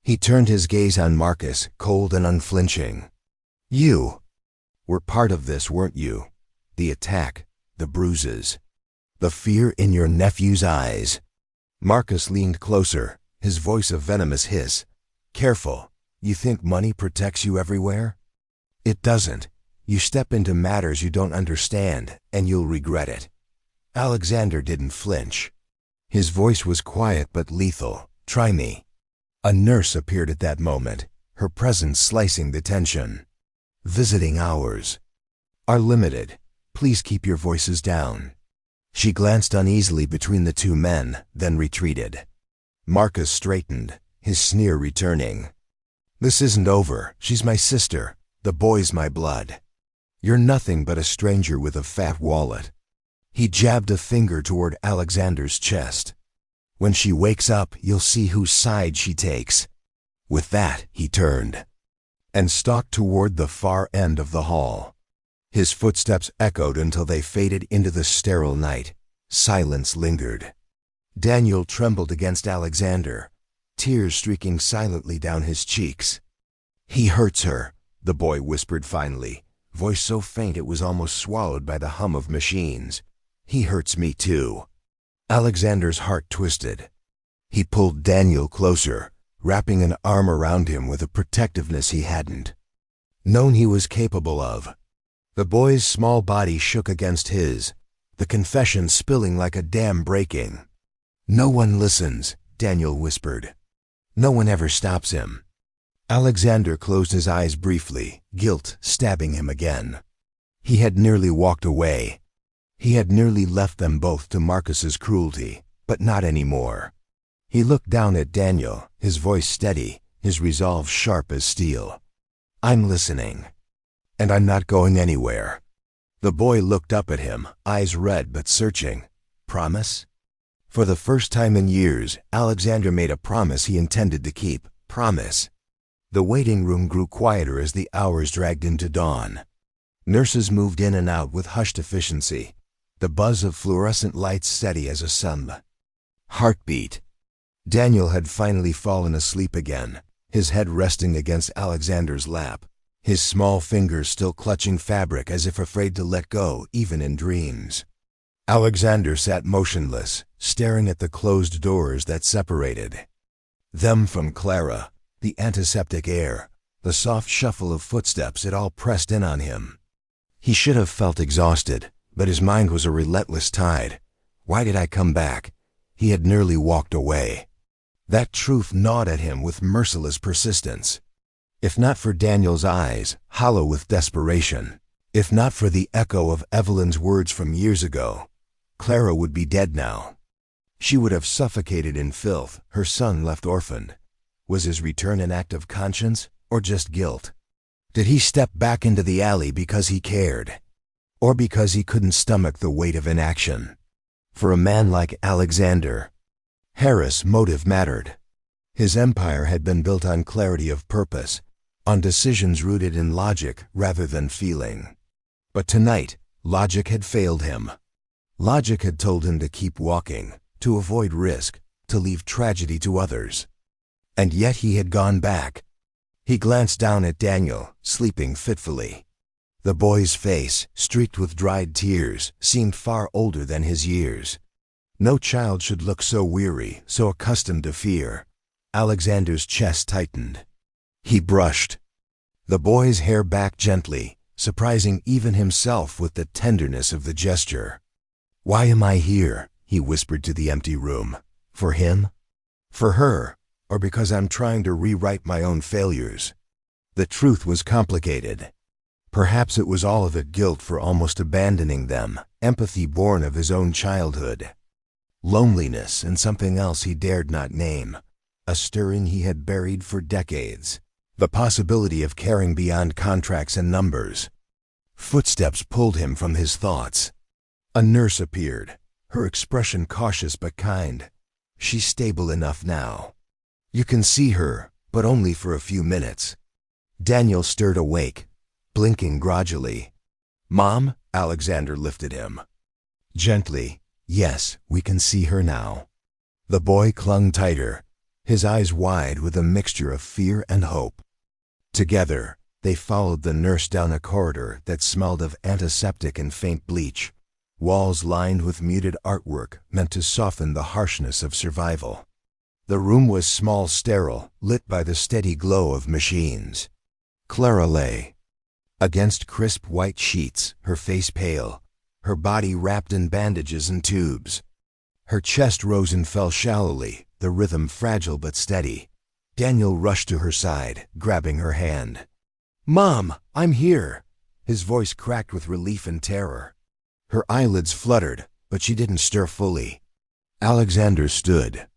He turned his gaze on Marcus, cold and unflinching. "You were part of this, weren't you? The attack, the bruises, the fear in your nephew's eyes." Marcus leaned closer, his voice a venomous hiss. "Careful. You think money protects you everywhere? It doesn't. You step into matters you don't understand, and you'll regret it." Alexander didn't flinch. His voice was quiet but lethal. "Try me." A nurse appeared at that moment, her presence slicing the tension. "Visiting hours are limited. Please keep your voices down." She glanced uneasily between the two men, then retreated. Marcus straightened, his sneer returning. "This isn't over. She's my sister. The boy's my blood. You're nothing but a stranger with a fat wallet." He jabbed a finger toward Alexander's chest. "When she wakes up, you'll see whose side she takes." With that, he turned and stalked toward the far end of the hall. His footsteps echoed until they faded into the sterile night. Silence lingered. Daniel trembled against Alexander, tears streaking silently down his cheeks. "He hurts her," the boy whispered finally, voice so faint it was almost swallowed by the hum of machines. "He hurts me too." Alexander's heart twisted. He pulled Daniel closer, wrapping an arm around him with a protectiveness he hadn't known he was capable of. The boy's small body shook against his, the confession spilling like a dam breaking. "No one listens," Daniel whispered. "No one ever stops him." Alexander closed his eyes briefly, guilt stabbing him again. He had nearly walked away. He had nearly left them both to Marcus's cruelty, but not anymore. He looked down at Daniel, his voice steady, his resolve sharp as steel. "I'm listening. And I'm not going anywhere." The boy looked up at him, eyes red but searching. "Promise?" For the first time in years, Alexander made a promise he intended to keep. Promise. The waiting room grew quieter as the hours dragged into dawn. Nurses moved in and out with hushed efficiency, the buzz of fluorescent lights steady as a sun. Heartbeat. Daniel had finally fallen asleep again, his head resting against Alexander's lap, his small fingers still clutching fabric as if afraid to let go even in dreams. Alexander sat motionless, staring at the closed doors that separated them from Clara, the antiseptic air, the soft shuffle of footsteps. It all pressed in on him. He should have felt exhausted, but his mind was a relentless tide. Why did I come back? He had nearly walked away. That truth gnawed at him with merciless persistence. If not for Daniel's eyes, hollow with desperation, if not for the echo of Evelyn's words from years ago, Clara would be dead now. She would have suffocated in filth, her son left orphaned. Was his return an act of conscience, or just guilt? Did he step back into the alley because he cared, or because he couldn't stomach the weight of inaction? For a man like Alexander, Harris, motive mattered. His empire had been built on clarity of purpose, on decisions rooted in logic rather than feeling. But tonight, logic had failed him. Logic had told him to keep walking, to avoid risk, to leave tragedy to others. And yet he had gone back. He glanced down at Daniel, sleeping fitfully. The boy's face, streaked with dried tears, seemed far older than his years. No child should look so weary, so accustomed to fear. Alexander's chest tightened. He brushed the boy's hair back gently, surprising even himself with the tenderness of the gesture. "Why am I here?" he whispered to the empty room. "For him? For her? Or because I'm trying to rewrite my own failures?" The truth was complicated. Perhaps it was all of it guilt for almost abandoning them, empathy born of his own childhood, loneliness and something else he dared not name, a stirring he had buried for decades, the possibility of caring beyond contracts and numbers. Footsteps pulled him from his thoughts. A nurse appeared, her expression cautious but kind. "She's stable enough now. You can see her, but only for a few minutes." Daniel stirred awake, blinking grudgingly. "Mom?" Alexander lifted him. Gently, "Yes, we can see her now." The boy clung tighter, his eyes wide with a mixture of fear and hope. Together, they followed the nurse down a corridor that smelled of antiseptic and faint bleach, walls lined with muted artwork meant to soften the harshness of survival. The room was small, sterile, lit by the steady glow of machines. Clara lay against crisp white sheets, her face pale, her body wrapped in bandages and tubes. Her chest rose and fell shallowly, the rhythm fragile but steady. Daniel rushed to her side, grabbing her hand. "Mom, I'm here!" His voice cracked with relief and terror. Her eyelids fluttered, but she didn't stir fully. Alexander stood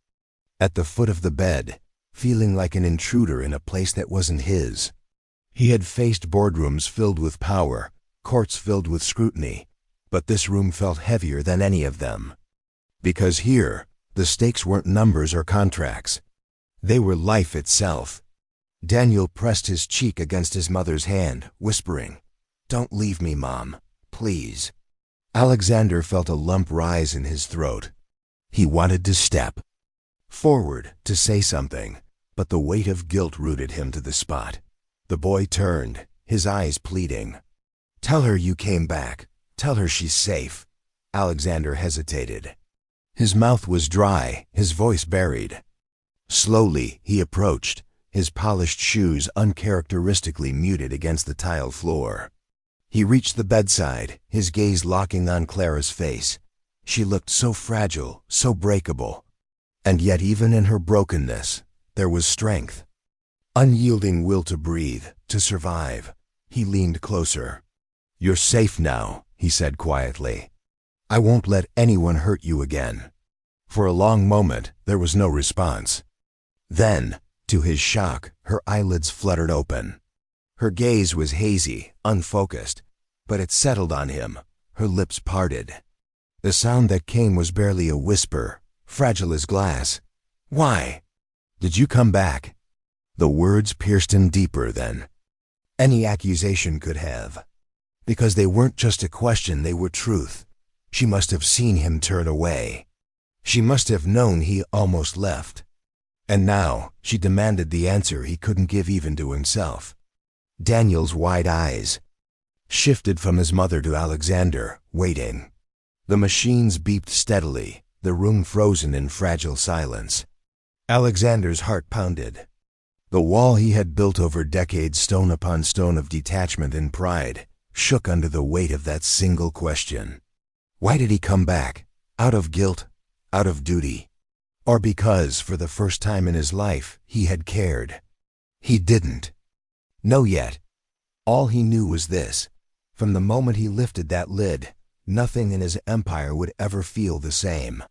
at the foot of the bed, feeling like an intruder in a place that wasn't his. He had faced boardrooms filled with power, courts filled with scrutiny, but this room felt heavier than any of them. Because here, the stakes weren't numbers or contracts. They were life itself. Daniel pressed his cheek against his mother's hand, whispering, "Don't leave me, Mom, please." Alexander felt a lump rise in his throat. He wanted to step forward, to say something, but the weight of guilt rooted him to the spot. The boy turned, his eyes pleading. "Tell her you came back. Tell her she's safe." Alexander hesitated. His mouth was dry, his voice buried. Slowly, he approached, his polished shoes uncharacteristically muted against the tile floor. He reached the bedside, his gaze locking on Clara's face. She looked so fragile, so breakable. And yet even in her brokenness, there was strength. Unyielding will to breathe, to survive. He leaned closer. "You're safe now," he said quietly. "I won't let anyone hurt you again." For a long moment, there was no response. Then, to his shock, her eyelids fluttered open. Her gaze was hazy, unfocused, but it settled on him. Her lips parted. The sound that came was barely a whisper, fragile as glass. "Why? Did you come back?" The words pierced him deeper than any accusation could have. Because they weren't just a question, they were truth. She must have seen him turn away. She must have known he almost left. And now, she demanded the answer he couldn't give even to himself. Daniel's wide eyes shifted from his mother to Alexander, waiting. The machines beeped steadily, the room frozen in fragile silence. Alexander's heart pounded. The wall he had built over decades, stone upon stone of detachment and pride, shook under the weight of that single question. Why did he come back? Out of guilt? Out of duty? Or because, for the first time in his life, he had cared? He didn't know yet. All he knew was this: from the moment he lifted that lid, nothing in his empire would ever feel the same.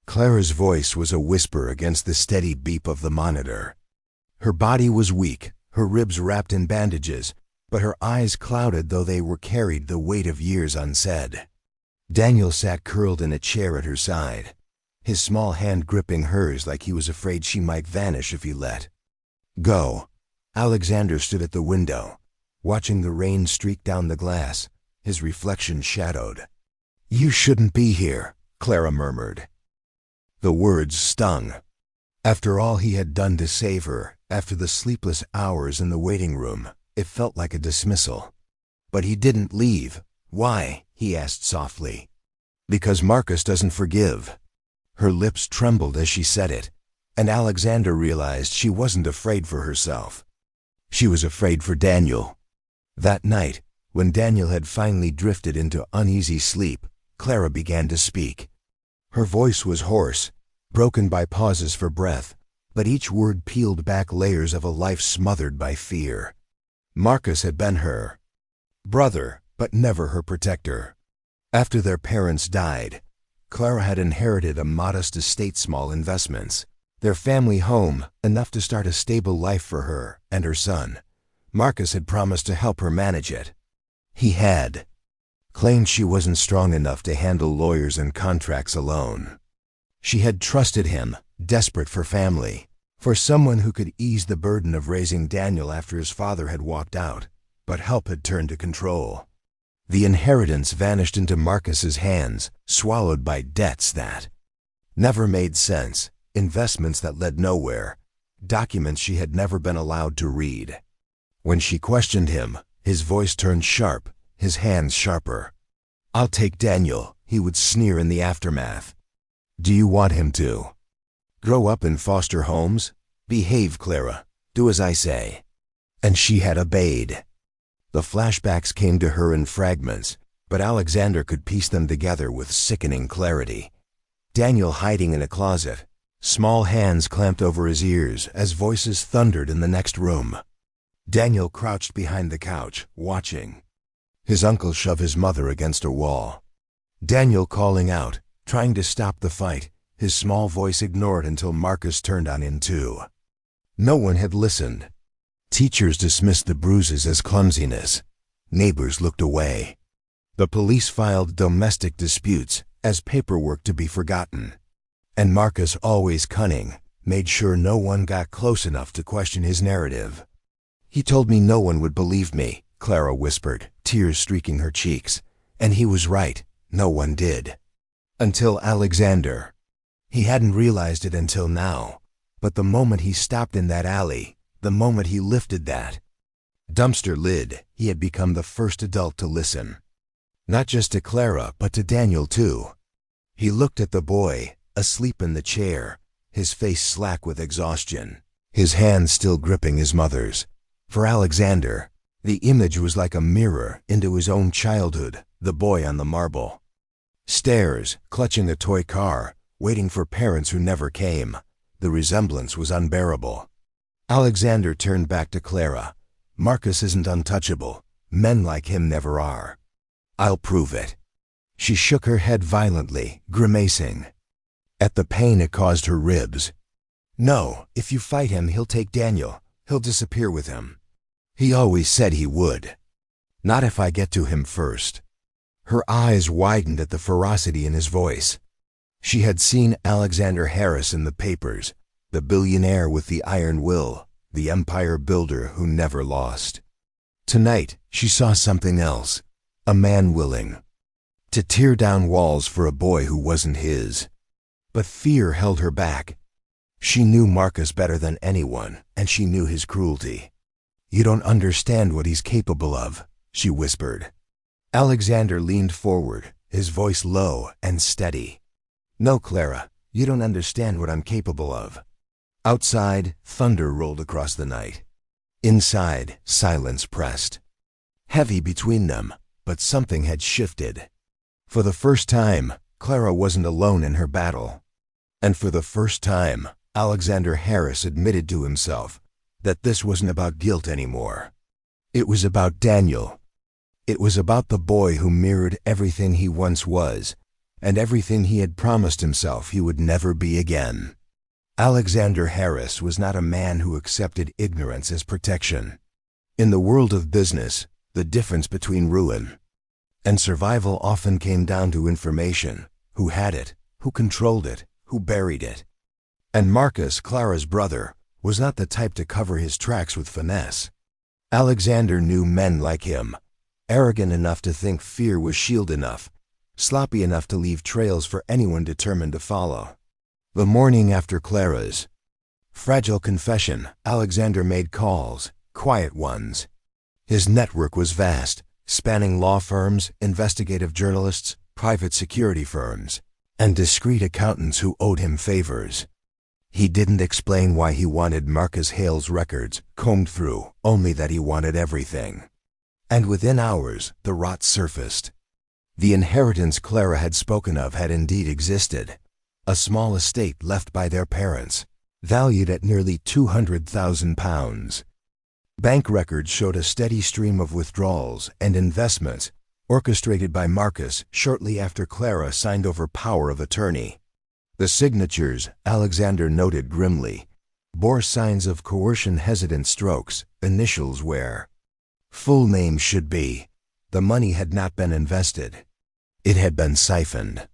Clara's voice was a whisper against the steady beep of the monitor. Her body was weak, her ribs wrapped in bandages, but her eyes clouded though they were carried the weight of years unsaid. Daniel sat curled in a chair at her side, his small hand gripping hers like he was afraid she might vanish if he let go. Alexander stood at the window, watching the rain streak down the glass, his reflection shadowed. "You shouldn't be here," Clara murmured. The words stung. After all he had done to save her, after the sleepless hours in the waiting room, it felt like a dismissal. But he didn't leave. "Why?" he asked softly. "Because Marcus doesn't forgive." Her lips trembled as she said it, and Alexander realized she wasn't afraid for herself. She was afraid for Daniel. That night, when Daniel had finally drifted into uneasy sleep, Clara began to speak. Her voice was hoarse, broken by pauses for breath, but each word peeled back layers of a life smothered by fear. Marcus had been her brother, but never her protector. After their parents died, Clara had inherited a modest estate, small investments, their family home, enough to start a stable life for her and her son. Marcus had promised to help her manage it. He had claimed she wasn't strong enough to handle lawyers and contracts alone. She had trusted him, desperate for family, for someone who could ease the burden of raising Daniel after his father had walked out, but help had turned to control. The inheritance vanished into Marcus's hands, swallowed by debts that never made sense, investments that led nowhere, documents she had never been allowed to read. When she questioned him, his voice turned sharp, his hands sharper. "I'll take Daniel," he would sneer in the aftermath. "Do you want him to grow up in foster homes? Behave, Clara. Do as I say." And she had obeyed. The flashbacks came to her in fragments, but Alexander could piece them together with sickening clarity. Daniel hiding in a closet, small hands clamped over his ears as voices thundered in the next room. Daniel crouched behind the couch, watching. His uncle shove his mother against a wall. Daniel calling out, trying to stop the fight, his small voice ignored until Marcus turned on him too. No one had listened. Teachers dismissed the bruises as clumsiness. Neighbors looked away. The police filed domestic disputes as paperwork to be forgotten. And Marcus, always cunning, made sure no one got close enough to question his narrative. "He told me no one would believe me," Clara whispered, tears streaking her cheeks. And he was right, no one did. Until Alexander. He hadn't realized it until now, but the moment he stopped in that alley, the moment he lifted that dumpster lid, he had become the first adult to listen. Not just to Clara, but to Daniel too. He looked at the boy, asleep in the chair, his face slack with exhaustion, his hands still gripping his mother's. For Alexander, the image was like a mirror into his own childhood, the boy on the marble stairs, clutching a toy car, waiting for parents who never came. The resemblance was unbearable. Alexander turned back to Clara. "Marcus isn't untouchable. Men like him never are. I'll prove it." She shook her head violently, grimacing at the pain it caused her ribs. "No, if you fight him, he'll take Daniel. He'll disappear with him. He always said he would. Not if I get to him first." Her eyes widened at the ferocity in his voice. She had seen Alexander Harris in the papers, the billionaire with the iron will, the empire builder who never lost. Tonight, she saw something else, a man willing to tear down walls for a boy who wasn't his. But fear held her back. She knew Marcus better than anyone, and she knew his cruelty. "You don't understand what he's capable of," she whispered. Alexander leaned forward, his voice low and steady. "No, Clara, you don't understand what I'm capable of." Outside, thunder rolled across the night. Inside, silence pressed. Heavy between them, but something had shifted. For the first time, Clara wasn't alone in her battle. And for the first time, Alexander Harris admitted to himself that this wasn't about guilt anymore. It was about Daniel. It was about the boy who mirrored everything he once was, and everything he had promised himself he would never be again. Alexander Harris was not a man who accepted ignorance as protection. In the world of business, the difference between ruin and survival often came down to information: who had it, who controlled it, who buried it. And Marcus, Clara's brother, was not the type to cover his tracks with finesse. Alexander knew men like him, arrogant enough to think fear was shield enough, sloppy enough to leave trails for anyone determined to follow. The morning after Clara's fragile confession, Alexander made calls, quiet ones. His network was vast, spanning law firms, investigative journalists, private security firms, and discreet accountants who owed him favors. He didn't explain why he wanted Marcus Hale's records combed through, only that he wanted everything. And within hours, the rot surfaced. The inheritance Clara had spoken of had indeed existed. A small estate left by their parents, valued at nearly £200,000. Bank records showed a steady stream of withdrawals and investments orchestrated by Marcus shortly after Clara signed over power of attorney. The signatures, Alexander noted grimly, bore signs of coercion-hesitant strokes, initials where full name should be. The money had not been invested. It had been siphoned.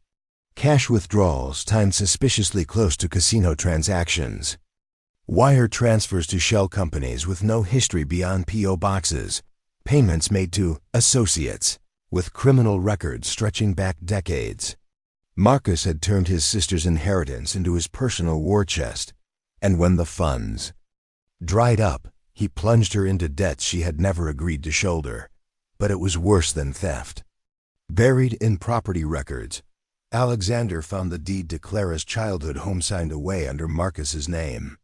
Cash withdrawals timed suspiciously close to casino transactions. Wire transfers to shell companies with no history beyond P.O. boxes. Payments made to associates with criminal records stretching back decades. Marcus had turned his sister's inheritance into his personal war chest, and when the funds dried up, he plunged her into debts she had never agreed to shoulder. But it was worse than theft. Buried in property records, Alexander found the deed to Clara's childhood home signed away under Marcus's name.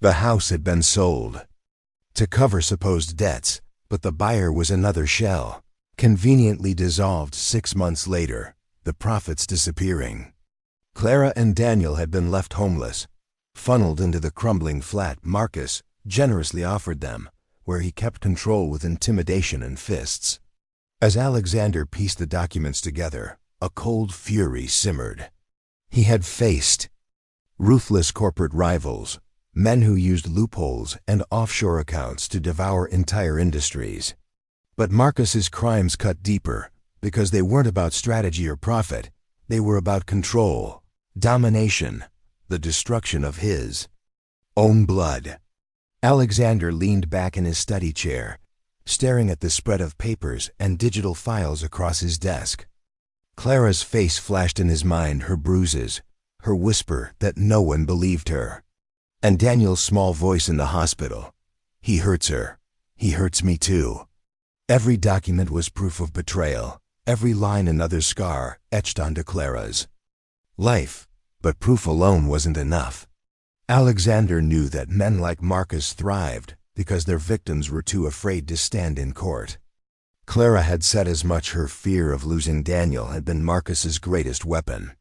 The house had been sold to cover supposed debts, but the buyer was another shell, conveniently dissolved 6 months later, the profits disappearing. Clara and Daniel had been left homeless, funneled into the crumbling flat Marcus generously offered them, where he kept control with intimidation and fists. As Alexander pieced the documents together, a cold fury simmered. He had faced ruthless corporate rivals, men who used loopholes and offshore accounts to devour entire industries. But Marcus's crimes cut deeper, because they weren't about strategy or profit. They were about control, domination, the destruction of his own blood. Alexander leaned back in his study chair, staring at the spread of papers and digital files across his desk. Clara's face flashed in his mind, her bruises, her whisper that no one believed her. And Daniel's small voice in the hospital. "He hurts her. He hurts me too." Every document was proof of betrayal, every line another scar etched onto Clara's life. But proof alone wasn't enough. Alexander knew that men like Marcus thrived because their victims were too afraid to stand in court. Clara had said as much. Her fear of losing Daniel had been Marcus's greatest weapon.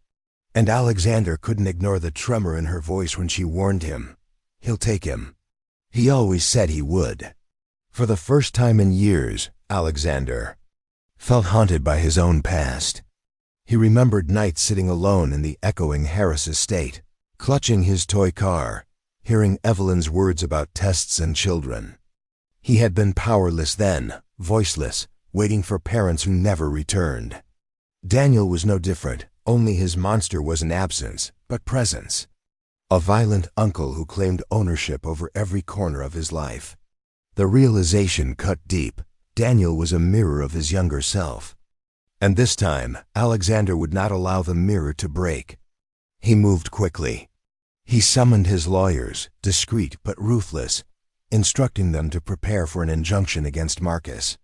And Alexander couldn't ignore the tremor in her voice when she warned him. "He'll take him. He always said he would." For the first time in years, Alexander felt haunted by his own past. He remembered nights sitting alone in the echoing Harris estate, clutching his toy car, hearing Evelyn's words about tests and children. He had been powerless then, voiceless, waiting for parents who never returned. Daniel was no different, only his monster wasn't absence, but presence. A violent uncle who claimed ownership over every corner of his life. The realization cut deep. Daniel was a mirror of his younger self. And this time, Alexander would not allow the mirror to break. He moved quickly. He summoned his lawyers, discreet but ruthless, instructing them to prepare for an injunction against Marcus.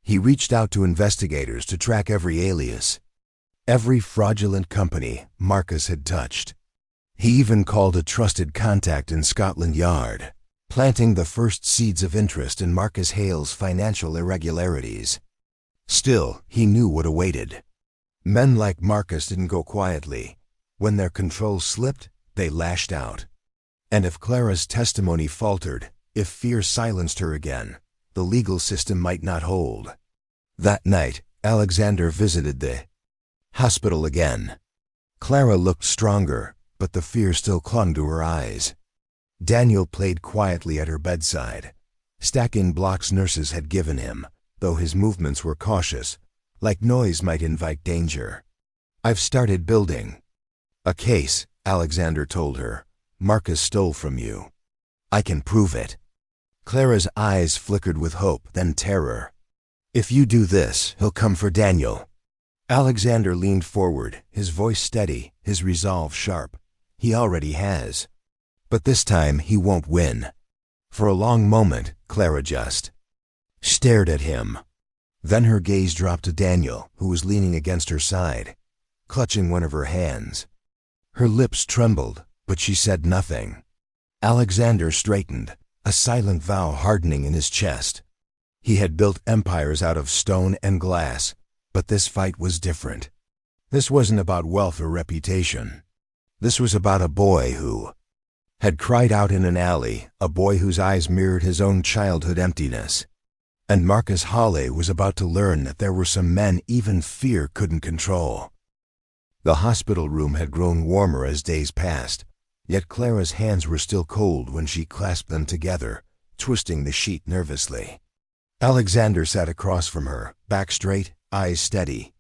He reached out to investigators to track every alias, Every fraudulent company Marcus had touched. He even called a trusted contact in Scotland Yard, planting the first seeds of interest in Marcus Hale's financial irregularities. Still, he knew what awaited. Men like Marcus didn't go quietly. When their control slipped, they lashed out. And if Clara's testimony faltered, if fear silenced her again, the legal system might not hold. That night, Alexander visited the hospital again. Clara looked stronger, but the fear still clung to her eyes. Daniel played quietly at her bedside, stacking blocks nurses had given him, though his movements were cautious, like noise might invite danger. "I've started building a case," Alexander told her. "Marcus stole from you. I can prove it." Clara's eyes flickered with hope, then terror. "If you do this, he'll come for Daniel." Alexander leaned forward, his voice steady, his resolve sharp. "He already has. But this time he won't win." For a long moment, Clara just stared at him. Then her gaze dropped to Daniel, who was leaning against her side, clutching one of her hands. Her lips trembled, but she said nothing. Alexander straightened, a silent vow hardening in his chest. He had built empires out of stone and glass, but this fight was different. This wasn't about wealth or reputation. This was about a boy who had cried out in an alley, a boy whose eyes mirrored his own childhood emptiness. And Marcus Hale was about to learn that there were some men even fear couldn't control. The hospital room had grown warmer as days passed, yet Clara's hands were still cold when she clasped them together, twisting the sheet nervously. Alexander sat across from her, back straight, eyes steady.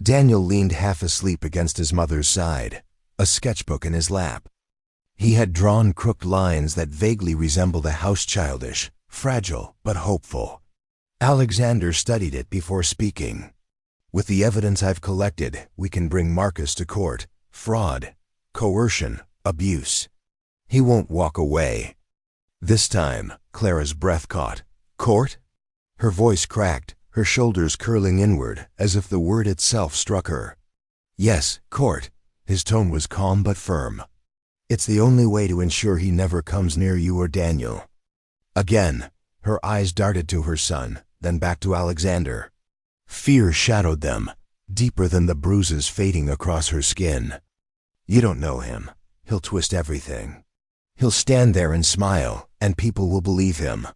Daniel leaned half asleep against his mother's side, a sketchbook in his lap. He had drawn crooked lines that vaguely resembled a house, childish, fragile, but hopeful. Alexander studied it before speaking. "With the evidence I've collected, we can bring Marcus to court. Fraud, coercion, abuse. He won't walk away." This time, Clara's breath caught. "Court?" Her voice cracked, her shoulders curling inward, as if the word itself struck her. "Yes, court." His tone was calm but firm. "It's the only way to ensure he never comes near you or Daniel." Again, her eyes darted to her son, then back to Alexander. Fear shadowed them, deeper than the bruises fading across her skin. "You don't know him. He'll twist everything. He'll stand there and smile, and people will believe him.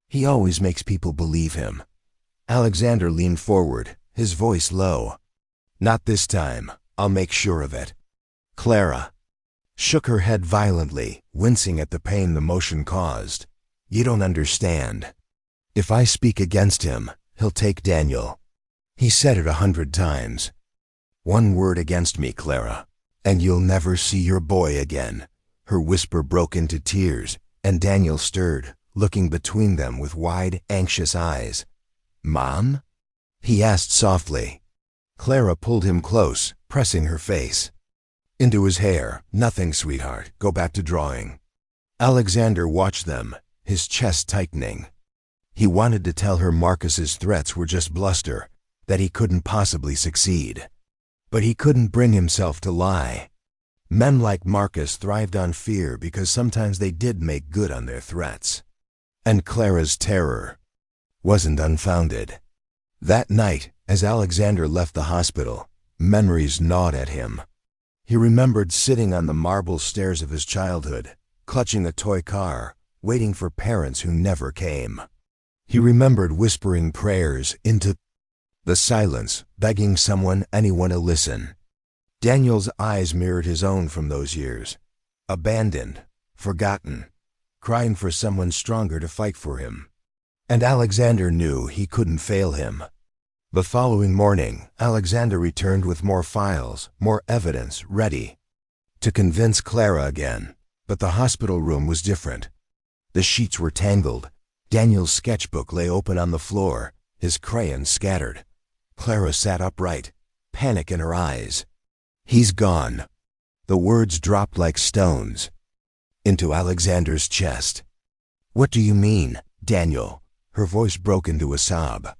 He always makes people believe him." Alexander leaned forward, his voice low. "Not this time. I'll make sure of it." Clara shook her head violently, wincing at the pain the motion caused. "You don't understand. If I speak against him, he'll take Daniel. He said it 100 times. One word against me, Clara, and you'll never see your boy again." Her whisper broke into tears, and Daniel stirred, looking between them with wide, anxious eyes. "Mom?" he asked softly. Clara pulled him close, pressing her face into his hair. "Nothing, sweetheart. Go back to drawing." Alexander watched them, his chest tightening. He wanted to tell her Marcus's threats were just bluster, that he couldn't possibly succeed. But he couldn't bring himself to lie. Men like Marcus thrived on fear because sometimes they did make good on their threats. And Clara's terror wasn't unfounded. That night, as Alexander left the hospital, memories gnawed at him. He remembered sitting on the marble stairs of his childhood, clutching a toy car, waiting for parents who never came. He remembered whispering prayers into the silence, begging anyone to listen. Daniel's eyes mirrored his own from those years. Abandoned, forgotten, crying for someone stronger to fight for him. And Alexander knew he couldn't fail him. The following morning, Alexander returned with more files, more evidence, ready to convince Clara again. But the hospital room was different. The sheets were tangled. Daniel's sketchbook lay open on the floor, his crayons scattered. Clara sat upright, panic in her eyes. "He's gone." The words dropped like stones into Alexander's chest. "What do you mean, Daniel?" Her voice broke into a sob.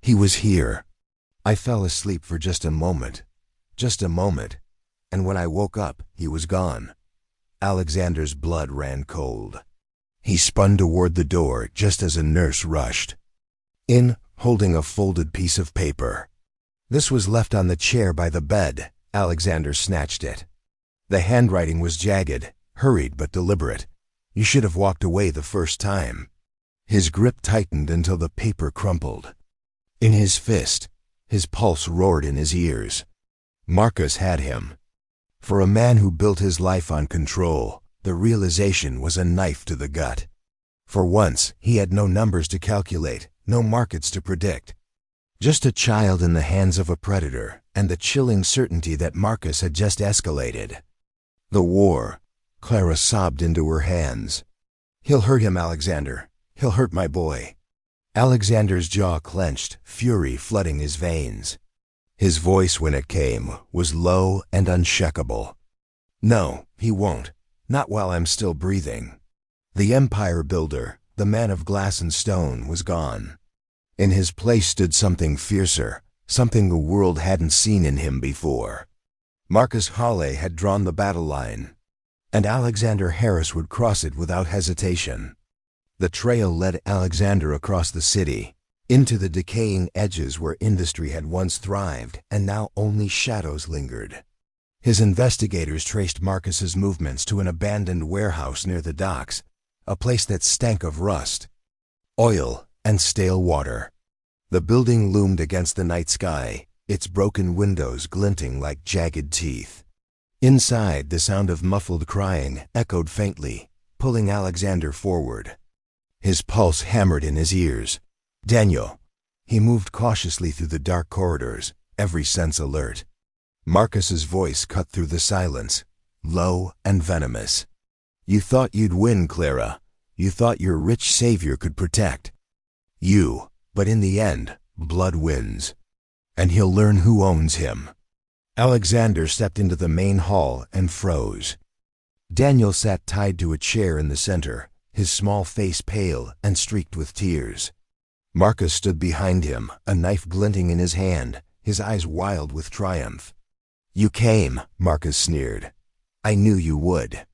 "He was here. I fell asleep for just a moment. Just a moment, and when I woke up, he was gone. Alexander's blood ran cold. He spun toward the door just as a nurse rushed in, holding a folded piece of paper. This was left on the chair by the bed. Alexander snatched it. The handwriting was jagged, hurried but deliberate. You should have walked away the first time. His grip tightened until the paper crumpled. In his fist, his pulse roared in his ears. Marcus had him. For a man who built his life on control, the realization was a knife to the gut. For once, he had no numbers to calculate, no markets to predict. Just a child in the hands of a predator, and the chilling certainty that Marcus had just escalated. The war, Clara sobbed into her hands. He'll hurt him, Alexander. He'll hurt my boy. Alexander's jaw clenched, fury flooding his veins. His voice, when it came, was low and unshakable. No, he won't. Not while I'm still breathing. The empire builder, the man of glass and stone, was gone. In his place stood something fiercer, something the world hadn't seen in him before. Marcus Halle had drawn the battle line, and Alexander Harris would cross it without hesitation. The trail led Alexander across the city, into the decaying edges where industry had once thrived and now only shadows lingered. His investigators traced Marcus's movements to an abandoned warehouse near the docks, a place that stank of rust, oil, and stale water. The building loomed against the night sky, its broken windows glinting like jagged teeth. Inside, the sound of muffled crying echoed faintly, pulling Alexander forward. His pulse hammered in his ears. Daniel. He moved cautiously through the dark corridors, every sense alert. Marcus's voice cut through the silence, low and venomous. You thought you'd win, Clara. You thought your rich savior could protect you, but in the end, blood wins. And he'll learn who owns him. Alexander stepped into the main hall and froze. Daniel sat tied to a chair in the center, his small face pale and streaked with tears. Marcus stood behind him, a knife glinting in his hand, his eyes wild with triumph. You came, Marcus sneered. I knew you would.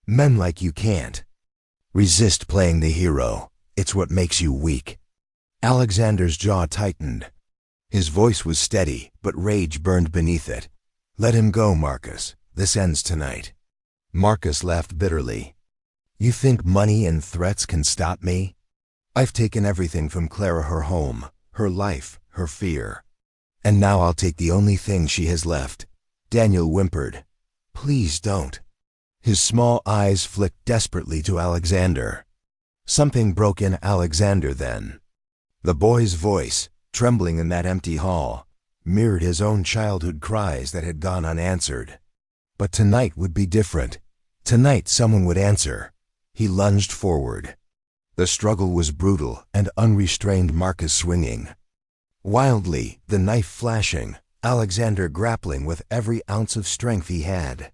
Men like you can't. Resist playing the hero. It's what makes you weak. Alexander's jaw tightened. His voice was steady, but rage burned beneath it. Let him go, Marcus. This ends tonight. Marcus laughed bitterly. You think money and threats can stop me? I've taken everything from Clara, her home, her life, her fear. And now I'll take the only thing she has left. Daniel whimpered. Please don't. His small eyes flicked desperately to Alexander. Something broke in Alexander then. The boy's voice, trembling in that empty hall, mirrored his own childhood cries that had gone unanswered. But tonight would be different. Tonight someone would answer. He lunged forward. The struggle was brutal and unrestrained, Marcus swinging. Wildly, the knife flashing, Alexander grappling with every ounce of strength he had.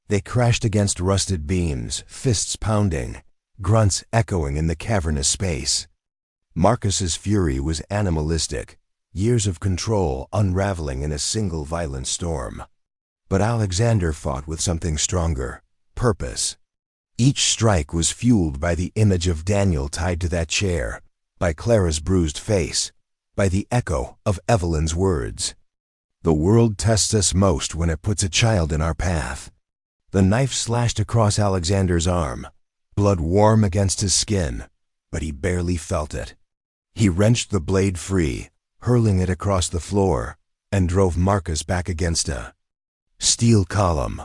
They crashed against rusted beams, fists pounding, grunts echoing in the cavernous space. Marcus's fury was animalistic, years of control unraveling in a single violent storm. But Alexander fought with something stronger, purpose. Each strike was fueled by the image of Daniel tied to that chair, by Clara's bruised face, by the echo of Evelyn's words. The world tests us most when it puts a child in our path. The knife slashed across Alexander's arm, blood warm against his skin, but he barely felt it. He wrenched the blade free, hurling it across the floor, and drove Marcus back against a steel column.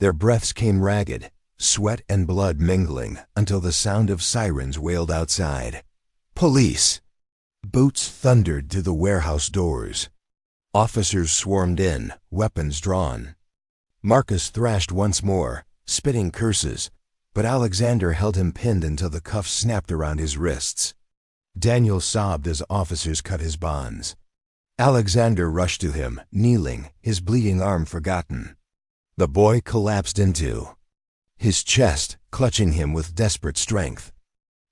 Their breaths came ragged, sweat and blood mingling until the sound of sirens wailed outside. Police! Boots thundered to the warehouse doors. Officers swarmed in, weapons drawn. Marcus thrashed once more, spitting curses, but Alexander held him pinned until the cuffs snapped around his wrists. Daniel sobbed as officers cut his bonds. Alexander rushed to him, kneeling, his bleeding arm forgotten. The boy collapsed into his chest, clutching him with desperate strength.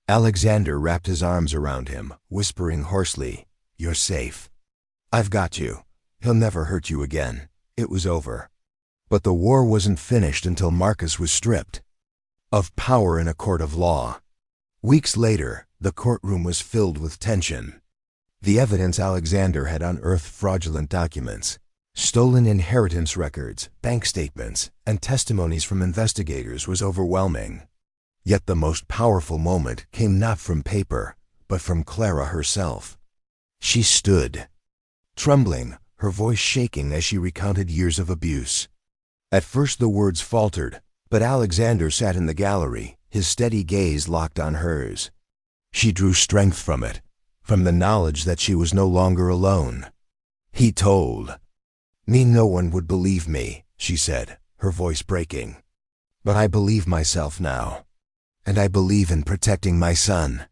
Alexander wrapped his arms around him, whispering hoarsely, You're safe. I've got you. He'll never hurt you again. it was over. But the war wasn't finished until Marcus was stripped of power in a court of law. Weeks later, the courtroom was filled with tension. The evidence Alexander had unearthed: fraudulent documents, stolen inheritance records, bank statements, and testimonies from investigators, was overwhelming. Yet the most powerful moment came not from paper, but from Clara herself. She stood, trembling, her voice shaking as she recounted years of abuse. At first the words faltered, but Alexander sat in the gallery, his steady gaze locked on hers. She drew strength from it, from the knowledge that she was no longer alone. He told me no one would believe me, she said, her voice breaking. But I believe myself now. And I believe in protecting my son.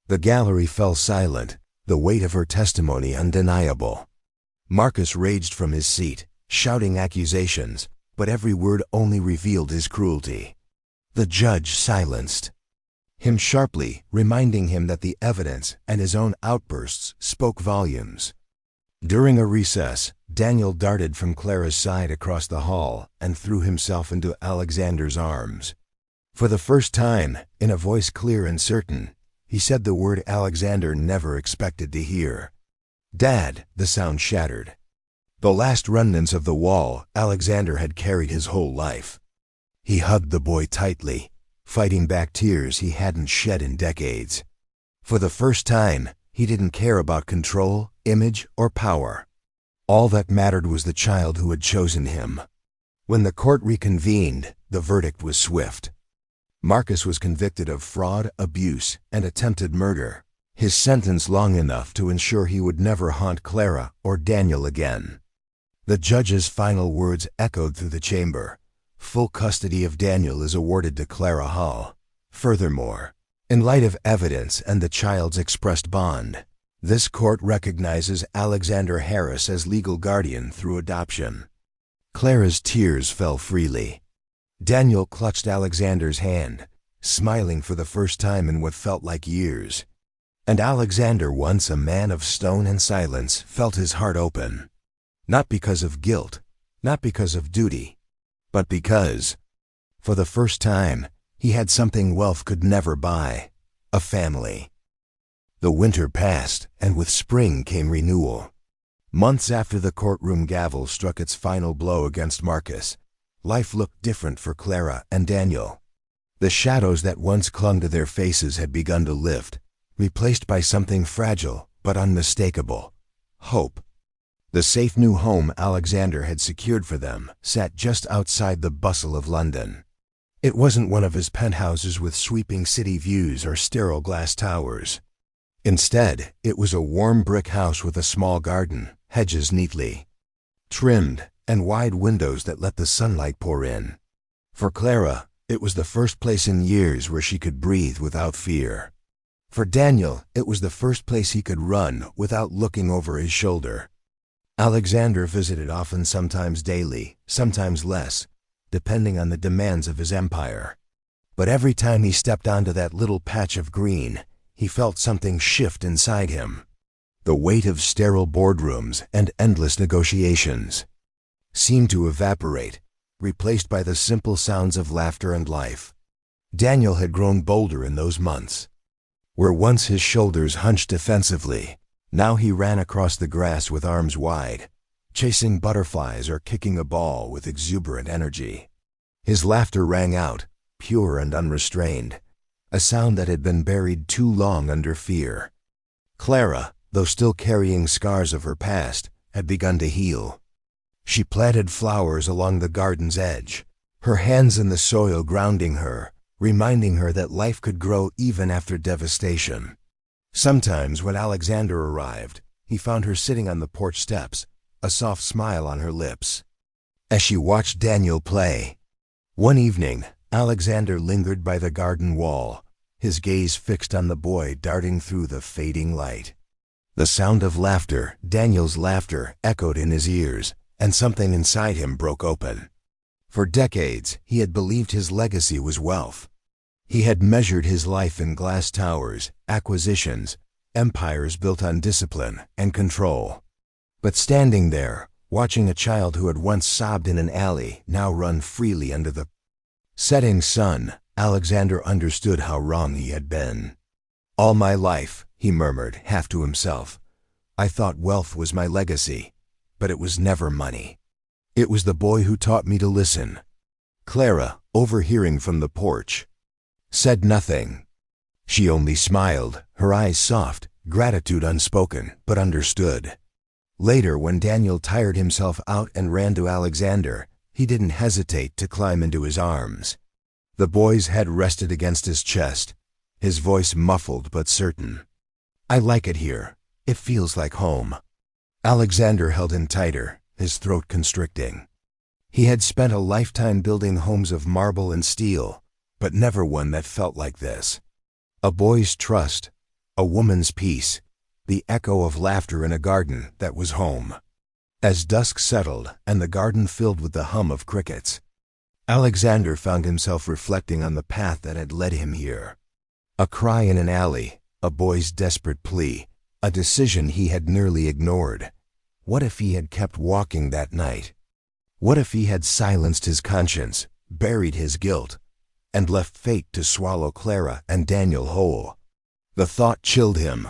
The gallery fell silent, the weight of her testimony undeniable. Marcus raged from his seat, shouting accusations, but every word only revealed his cruelty. The judge silenced him sharply, reminding him that the evidence and his own outbursts spoke volumes. During a recess, Daniel darted from Clara's side across the hall and threw himself into Alexander's arms. For the first time, in a voice clear and certain, he said the word Alexander never expected to hear. "Dad," the sound shattered. The last remnants of the wall Alexander had carried his whole life. He hugged the boy tightly, fighting back tears he hadn't shed in decades. For the first time, he didn't care about control, image, or power. All that mattered was the child who had chosen him. When the court reconvened, the verdict was swift. Marcus was convicted of fraud, abuse, and attempted murder, his sentence long enough to ensure he would never haunt Clara or Daniel again. The judge's final words echoed through the chamber. Full custody of Daniel is awarded to Clara Hull. Furthermore, in light of evidence and the child's expressed bond, this court recognizes Alexander Harris as legal guardian through adoption. Clara's tears fell freely. Daniel clutched Alexander's hand, smiling for the first time in what felt like years. And Alexander, once a man of stone and silence, felt his heart open. Not because of guilt, not because of duty, but because, for the first time, he had something wealth could never buy: a family. The winter passed, and with spring came renewal. Months after the courtroom gavel struck its final blow against Marcus, life looked different for Clara and Daniel. The shadows that once clung to their faces had begun to lift, replaced by something fragile but unmistakable: hope. The safe new home Alexander had secured for them sat just outside the bustle of London. It wasn't one of his penthouses with sweeping city views or sterile glass towers. Instead, it was a warm brick house with a small garden, hedges neatly trimmed, and wide windows that let the sunlight pour in. For Clara, it was the first place in years where she could breathe without fear. For Daniel, it was the first place he could run without looking over his shoulder. Alexander visited often, sometimes daily, sometimes less, depending on the demands of his empire. But every time he stepped onto that little patch of green, he felt something shift inside him. The weight of sterile boardrooms and endless negotiations seemed to evaporate, replaced by the simple sounds of laughter and life. Daniel had grown bolder in those months. Where once his shoulders hunched defensively, now he ran across the grass with arms wide, chasing butterflies or kicking a ball with exuberant energy. His laughter rang out, pure and unrestrained, a sound that had been buried too long under fear. Clara, though still carrying scars of her past, had begun to heal. She planted flowers along the garden's edge, her hands in the soil grounding her, reminding her that life could grow even after devastation. Sometimes when Alexander arrived, he found her sitting on the porch steps, a soft smile on her lips, as she watched Daniel play. One evening, Alexander lingered by the garden wall, his gaze fixed on the boy darting through the fading light. The sound of laughter, Daniel's laughter, echoed in his ears, and something inside him broke open. For decades, he had believed his legacy was wealth. He had measured his life in glass towers, acquisitions, empires built on discipline and control. But standing there, watching a child who had once sobbed in an alley now run freely under the setting sun. Alexander understood how wrong he had been. "All my life," he murmured, half to himself, "I thought wealth was my legacy, but it was never money. It was the boy who taught me to listen." Clara, overhearing from the porch, said nothing. She only smiled, her eyes soft, gratitude unspoken, but understood. Later, when Daniel tired himself out and ran to Alexander, he didn't hesitate to climb into his arms. The boy's head rested against his chest, his voice muffled but certain. "I like it here. It feels like home." Alexander held him tighter, his throat constricting. He had spent a lifetime building homes of marble and steel, but never one that felt like this. A boy's trust, a woman's peace, the echo of laughter in a garden that was home. As dusk settled and the garden filled with the hum of crickets, Alexander found himself reflecting on the path that had led him here. A cry in an alley, a boy's desperate plea, a decision he had nearly ignored. What if he had kept walking that night? What if he had silenced his conscience, buried his guilt, and left fate to swallow Clara and Daniel whole? The thought chilled him,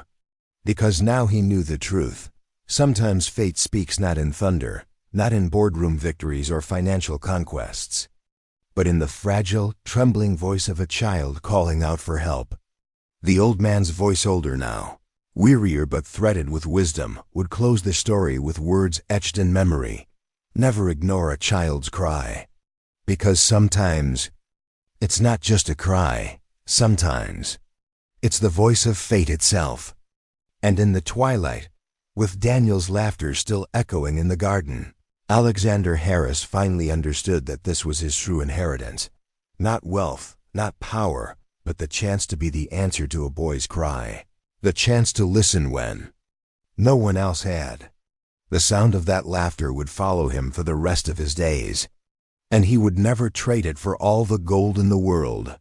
because now he knew the truth. Sometimes fate speaks not in thunder, not in boardroom victories or financial conquests, but in the fragile, trembling voice of a child calling out for help. The old man's voice, older now, wearier but threaded with wisdom, would close the story with words etched in memory. Never ignore a child's cry. Because sometimes, it's not just a cry. Sometimes, it's the voice of fate itself. And in the twilight, with Daniel's laughter still echoing in the garden, Alexander Harris finally understood that this was his true inheritance. Not wealth, not power, but the chance to be the answer to a boy's cry. The chance to listen when no one else had. The sound of that laughter would follow him for the rest of his days, and he would never trade it for all the gold in the world.